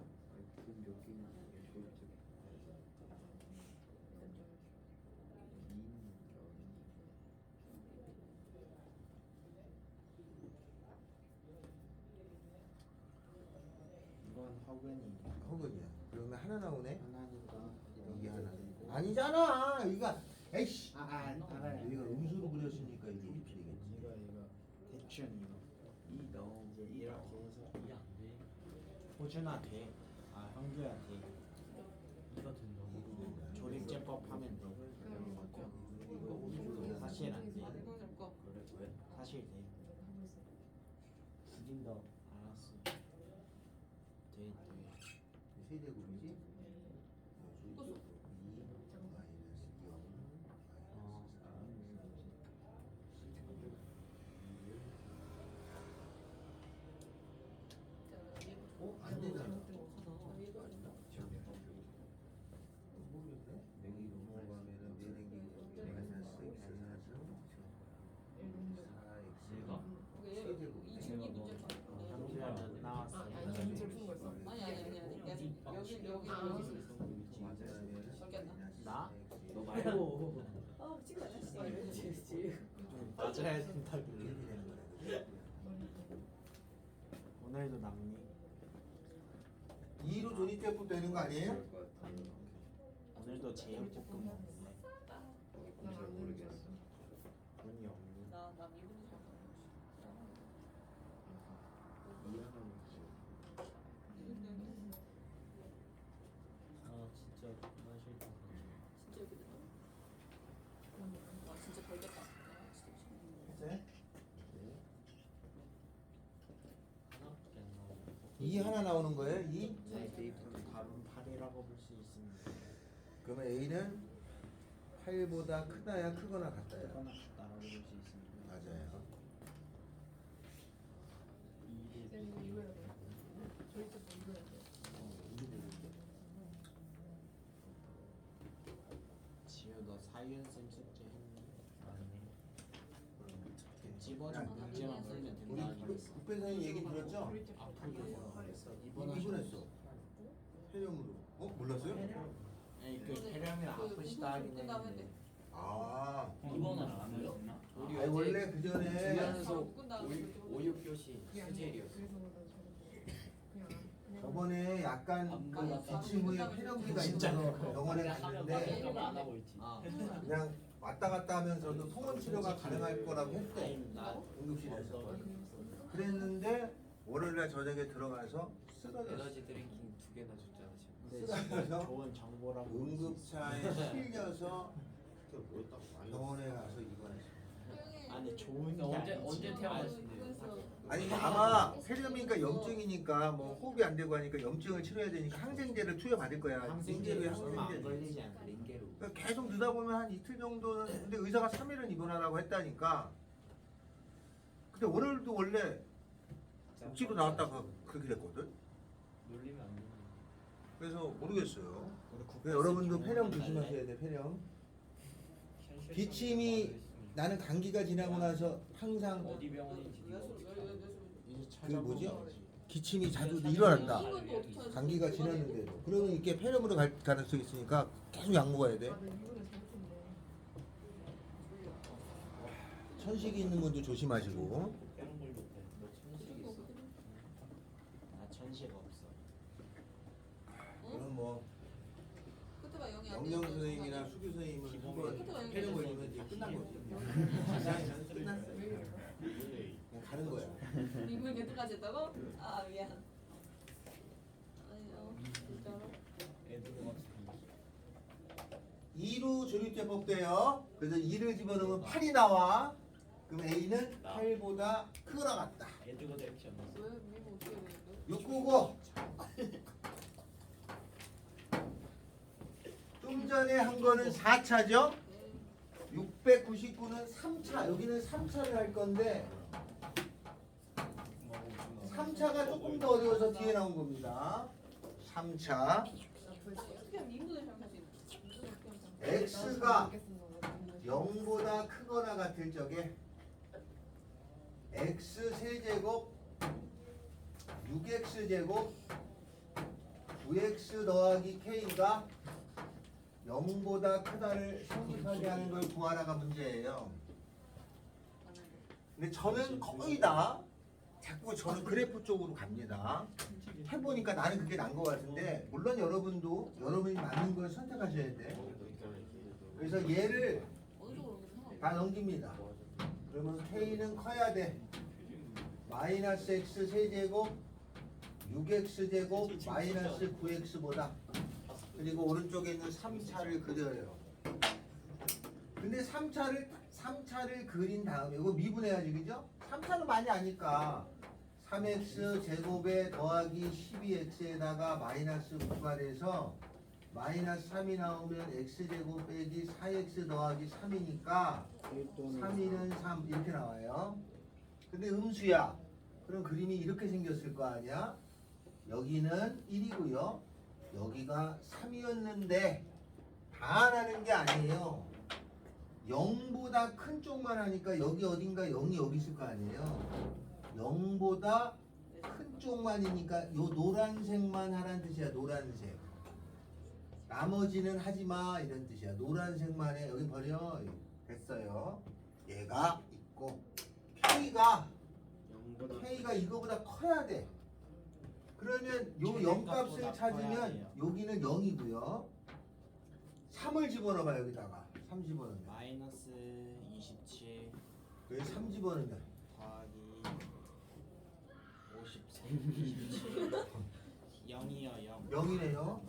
이건 허근이. 허근이야. 그러면 하나 나오네. 하나는 이 하나. 아니잖아. 이거 에이씨. 알아요. 여기가 음수로 그렸으니까 이게 이렇게 되겠지. 이거 대충 이거 이 넣어. 이제 이렇게 해서 이안 돼. 호준아 돼. 아 형규야 돼. 이거 된다고. 조립제법 하면 돼. 그럼 맞죠? 이거 사실 안 돼. 이거 좀 꺼. 그래 왜? 사실 돼. 죽인다. 알았어. 돼. 세제곱이지? 껐어. 2 마이너스 0 어? 안 되잖아. 모르겠네. 여기 넘어가면은 내는 게 마이너스 x 4 세제곱. 이 중이 문제 형규야 못 나왔어. 아니 여기 저기 안 나. 나? 너 말고. 아 미친 거 아니야? 맞아야 된다길래. 이렇게 되는 거네. 오늘도 남니? 2로 조립제법 되는 거 아니에요? 오늘도 제육볶음 먹는데 잘 모르겠어. 돈이 없니? 나 미분이 잘 아 진짜 정말 싫다. 진짜 여기 들어. 와 진짜 걸렸다. 했어요? 하나밖에 안 나오고. 2 하나 나오는 거예요? 2? 답은 8이라고 볼 수 있습니다. 그러면 A는 8보다 크다야 크거나 같다야? 하나 같다라고 볼 수 있습니다. 맞아요. 지우 너 사유연습 숙제 했니? 아니네. 집어준 문제만 풀면 우리 된다 그랬어. 국배선생님 얘기 들었죠? 아프게 그랬어. 이분 했어. 해령으로. 몰랐어요? 아니 그 폐렴이 아프시다 하긴 했는데 아. 이번은 안 해요? 아니 원래 그 전에 바로 끝 다음에 5,6교시 수제리였어. 저번에 약간 그 기침 후에 폐렴기가 있어서 병원에 갔는데 안 하고 있지. 그냥 왔다 갔다 하면서도 통원 치료가 가능할 거라고 했대. 나 응급실에서. 그랬는데 월요일날 저녁에 들어가서 쓰러졌어. 에너지 드링킹 2개나 줬잖아 지금. 근데 쓰러져서 지금 좋은 정보라고 응급차에 실려서 병원에 가서 입원했어. 아니 좋은 게 언제 아니지. 언제 태어나신대요? 아니 아마 폐렴이니까 염증이니까 뭐 호흡이 안 되고 하니까 염증을 치료해야 되니까 항생제를 투여받을 거야. 항생제로 항생제로 얼마 안 항생제. 걸리지 않아. 링게로. 그러니까 계속 넣다 보면 한 이틀 정도는 근데 의사가 3일은 입원하라고 했다니까. 근데 오늘도 원래 억지로 나왔다가 그렇게 됐거든. 놀리면 안 되는. 그래서 모르겠어요. 우리 국가에서 그러니까 여러분도 좋은 폐렴 건 조심하셔야 돼. 폐렴. 현실 기침이 상황이 나는 감기가 지나고 나서 항상 어디 병원인지 네가 몇 어떻게 수? 알아? 이제 그 뭐지? 찾아보면 기침이 자주 일어난다. 이건 또 어떻게 하지? 감기가 지났는데도. 그러면 이게 폐렴으로 갈 가능성이 있으니까 계속 약 먹어야 돼. 천식이 있는 분도 조심하시고. 폐렴 걸렸대. 너 천식 있어? 나 천식 없어. 그럼 뭐 그때가 영이 안 영영 되니까 선생님이나 수규 선생님은 한번 폐렴 걸리면 이제 끝난 거지. 끝났어. 그냥 가는 거야. 미국에 몇등까지 했다고? 아 미안. 아니요 진짜로. 애들 막 2로 조립제법 돼요. 그래서 2를 집어넣으면 8이 나와. 그럼 A는 8보다 크거나 같다. 애들과 대립치 않았어. 왜 미국 어떻게 되는데? 699. 좀 전에 한 거는 4차죠? 699는 3차. 여기는 3차를 할 건데 3차가 조금 더 어려워서 뒤에 나온 겁니다. 3차. 어떻게 하면 미국을 잘할 수 있나? x가 0보다 크거나 같을 적에 x 세제곱 6x 제곱 9x 더하기 k가 0보다 크다를 성립하게 하는 걸 구하라가 문제예요. 근데 저는 거의 다 자꾸 저는 그래프 쪽으로 갑니다. 해보니까 나는 그게 난 것 같은데 물론 여러분도 여러분이 맞는 걸 선택하셔야 돼. 그래서 얘를 어느 쪽으로 그러나? 다 넘깁니다. 그러면 K는 커야 돼. 마이너스 X 세제곱 6X제곱 마이너스 9X보다. 그리고 오른쪽에 있는 3차를 그려요. 근데 3차를 그린 다음에 이거 미분해야지, 그죠? 3차는 많이 아니까 3x 제곱에 더하기 12x에다가 마이너스 9가 돼서 마이너스 3이 나오면 x제곱 빼기 4x 더하기 3이니까 3이는 3 이렇게 나와요. 근데 음수야. 그럼 그림이 이렇게 생겼을 거 아니야? 여기는 1이고요. 여기가 3이었는데 반하는 게 아니에요. 0보다 큰 쪽만 하니까 여기 어딘가 0이 여기 있을 거 아니에요. 0보다 큰 쪽만이니까 요 노란색만 하라는 뜻이야. 노란색. 나머지는 하지마 이런 뜻이야. 노란색만 해. 여기 버려. 됐어요. 얘가 있고 K가 이거보다 커야 돼. 그러면 요 0값을 찾으면 여기는 0이고요. 3을 집어넣어봐. 여기다가 3 집어넣으면 마이너스 27 여기 3 집어넣으면 더하기 53 0이요 0 0이네요.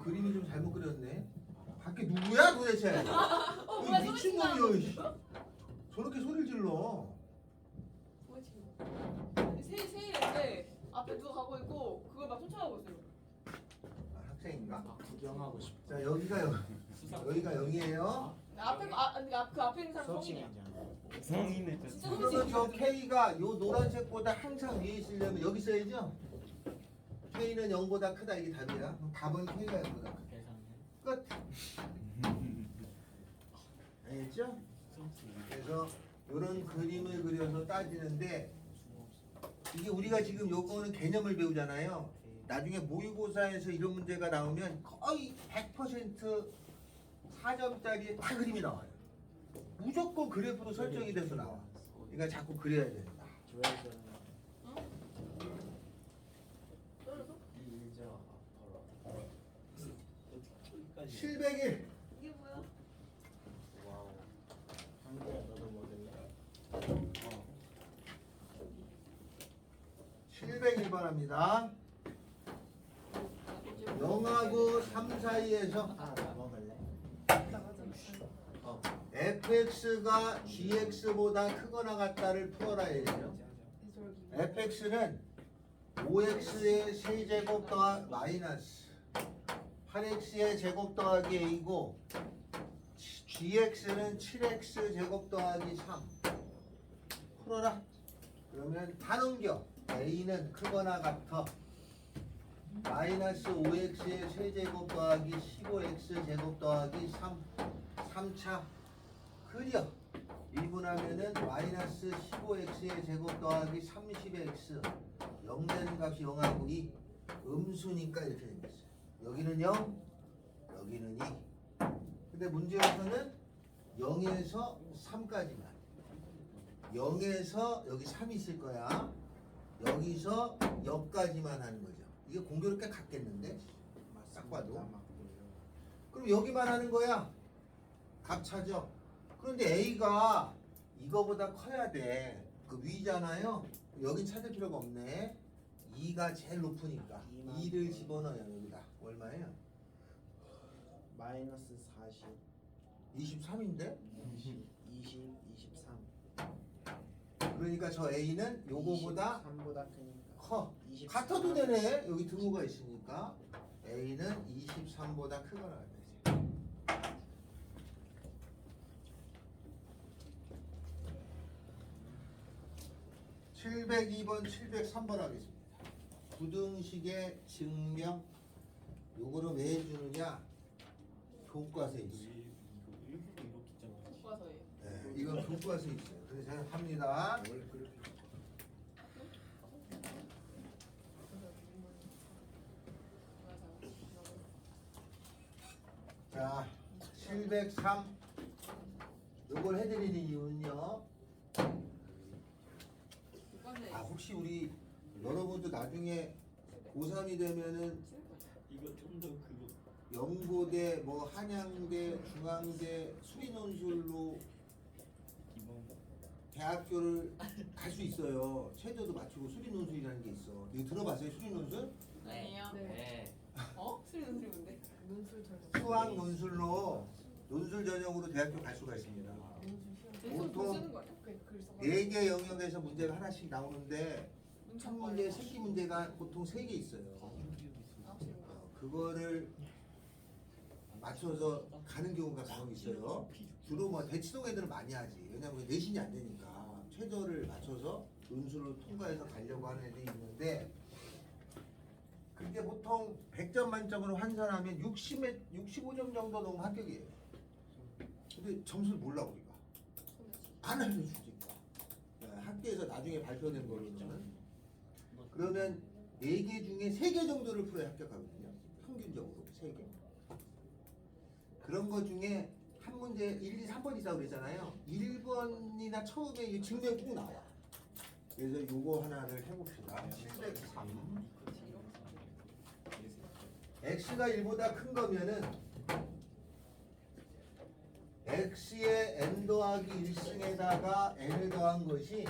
그림이 좀 잘못 그렸네. 밖에 누구야 도대체? 뭐야, 이 미친놈이야. 저렇게 소리를 질러. 뭐야 지금? 세일인데 앞에 누가 가고 있고 그걸 막 쫓아가고 있어요. 아, 학생인가? 아 구경하고 싶다 자 여기가 0. 여기가 0이에요. 그 앞에 있는 사람 수업 성인이야. 시간이잖아 성인의 진짜 그러면 성인이지. 요 K가 요 노란색보다 항상 위에 있으려면 여기 써야죠. K는 0보다 크다 이게 답이야. 그럼 답은 K가 0보다 크다. 계산해 끝. 알겠죠? 그래서 이런 그림을 그려서 따지는데 이게 우리가 지금 요거는 개념을 배우잖아요. 나중에 모의고사에서 이런 문제가 나오면 거의 100% 4점짜리 다 그림이 나와요. 무조건 그래프로 설정이 돼서 나와. 그러니까 자꾸 그려야 된다. 조회수는 떨어져? 일자 앞으로 701. 이게 뭐야? 와우 한국에 너도 먹을래? 701번 합니다. 0하고 3 사이에서 하나 더 먹을래? fx가 gx보다 크거나 같다를 풀어라 얘기죠. fx는 5x의 세제곱 더하기 마이너스 8x의 제곱 더하기 a고 gx는 7x 제곱 더하기 3 풀어라. 그러면 다 넘겨. a는 크거나 같아 마이너스 5x의 세제곱 더하기 15x 제곱 더하기 3차 그려 1분하면은 마이너스 15x의 제곱 더하기 30x 0 되는 값이 0하고 2 음수니까 이렇게 생겼어요. 여기는 0 여기는 2 근데 문제에서는 0에서 3까지만 0에서 여기 3이 있을 거야. 여기서 여기까지만 하는 거죠. 이게 공교롭게 같겠는데? 딱 봐도. 그럼 여기만 하는 거야. 값 찾아. 그런데 A가 이거보다 커야 돼. 그 위잖아요. 여긴 찾을 필요가 없네. 2가 제일 높으니까 2를 집어넣어요. 여기다. 얼마예요? 마이너스 40 23인데? 20 23 그러니까 저 A는 요거보다 3보다 크니까 커. 23. 같아도 되네. 여기 등호가 있으니까 A는 23보다 크거나 되지. (702번) (703번) 하겠습니다. 부등식의 증명 요거를 왜 해주느냐? 교과서에 있어요. 교과서에. 네, 이건 교과서에 있어요. 그래서 제가 합니다. 자, 703 요걸 해드리는 이유는요. 이거는 아 혹시 우리 여러분도 나중에 고3이 되면은 이거 좀 더 그거 연고대 뭐 한양대 중앙대 수리논술로 기본 대학교를 갈 수 있어요. 최저도 맞추고 수리논술이라는 게 있어. 이거 들어봤어요? 수리논술? 아니에요. 네. 어? 수리는 뭔데? 논술 잘 수학 논술로 논술 전형으로 대학교 갈 수가 있습니다. 보통 쓰는 거 아니야? 네 개 영역에서 문제가 하나씩 나오는데 첫 문제, 새끼 문제가 보통 3개 있어요. 그거를 맞춰서 가는 경우가 간혹 있어요. 주로 뭐 대치동 애들은 많이 하지. 왜냐면 내신이 안 되니까 최저를 맞춰서 논술을 통과해서 가려고 하는 애들이 있는데 그게 보통 100점 만점으로 환산하면 65점 정도 넘으면 합격이에요. 근데 점수를 몰라 우리가. 안 알려주니까. 학교에서 나중에 발표된 거로는 그러면 4개 중에 3개 정도를 풀어야 합격하거든요. 평균적으로 3개. 그런 거 중에 한 문제 1, 2, 3번 있다고 그랬잖아요. 1번이나 처음에 이 증명 꼭 나와. 그래서 요거 하나를 해봅시다. 703. x가 1보다 큰 거면은 x의 n 더하기 1승에다가 n을 더한 것이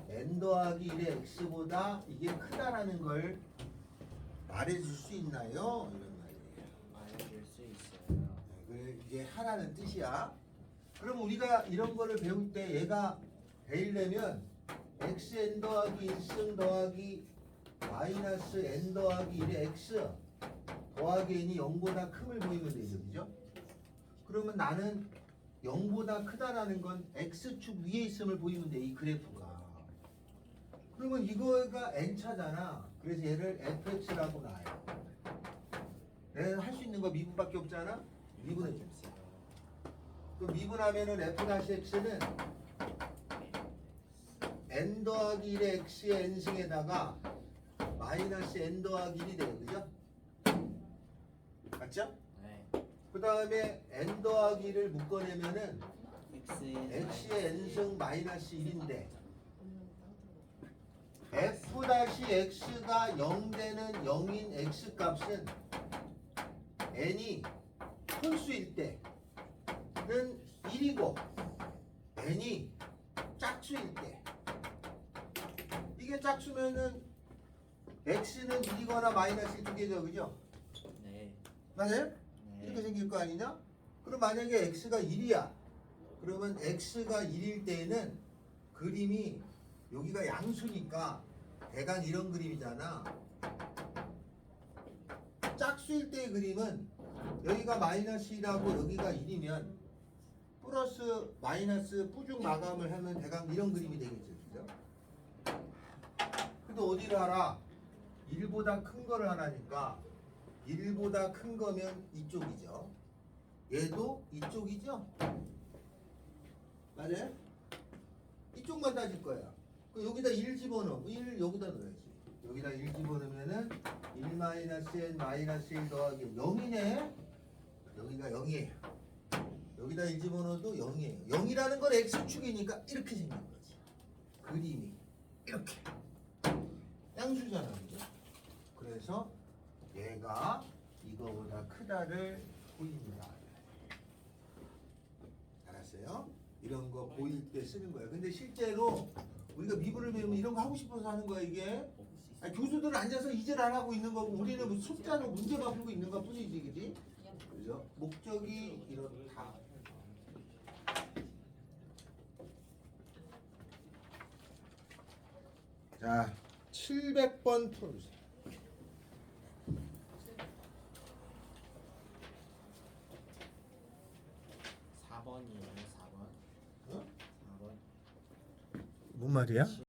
n 더하기 1의 x보다 이게 크다라는 걸 말해줄 수 있나요? 이런 말이에요. 말해줄 수 있어요. 그래 이제 하라는 뜻이야. 그럼 우리가 이런 거를 배울 때 얘가 되려면 xn 더하기 1승 더하기 마이너스 n 더하기 1의 x 더하기 n이 0보다 큼을 보이면 되죠. 그죠? 그러면 나는 0보다 크다라는 건 x축 위에 있음을 보이면 돼. 이 그래프가. 그러면 이거가 n차잖아. 그래서 얘를 fx라고 놔요. 얘는 할 수 있는 거 미분밖에 없잖아. 미분해 줍시다. 그럼 미분하면은 f-x는 n 더하기 1의 x의 n승에다가 마이너스 n 더하기 1이 돼요. 그죠? 맞죠? 네. 그 다음에 n 더하기 1을 묶어내면은 x의 x의 n승 마이너스 1인데 f-x가 0 되는 0인 x값은 n이 홀수일 때는 1이고 n이 짝수일 때 이게 짝수면은 x는 1이거나 마이너스 2 개죠. 그죠? 네. 맞아요? 네. 이렇게 생길 거 아니냐? 그럼 만약에 x가 1이야. 그러면 x가 1일 때에는 그림이 여기가 양수니까 대강 이런 그림이잖아. 짝수일 때의 그림은 여기가 마이너스 1하고 여기가 1이면 플러스 마이너스 뿌중 마감을 하면 대강 이런 그림이 되겠죠. 그죠? 근데 어디를 하라? 1보다 큰 거를 하라니까 1보다 큰 거면 이쪽이죠. 얘도 이쪽이죠. 맞아요? 이쪽만 따질 거야. 그럼 여기다 1 집어넣어. 1 여기다 넣어야지. 여기다 1 집어넣으면은 1 마이너스 n 마이너스 1 더하기 0이네. 여기가 0이에요. 여기다 1 집어넣어도 0이에요. 0이라는 건 x축이니까 이렇게 생긴 거지. 그림이 이렇게. 양수잖아. 그죠? 그래서 얘가 이거보다 크다를 보입니다. 알았어요? 이런 거 보일 때 쓰는 거예요. 근데 실제로 우리가 미분을 배우면 이런 거 하고 싶어서 하는 거야 이게. 아니, 교수들은 앉아서 이질 안 하고 있는 거고 우리는 뭐 숫자로 문제만 풀고 있는 것 뿐이지, 그지? 그죠? 목적이 이렇다. 자, 700번 풀어주세요. 4번이에요. 4번. 어? 4번. 뭔 말이야?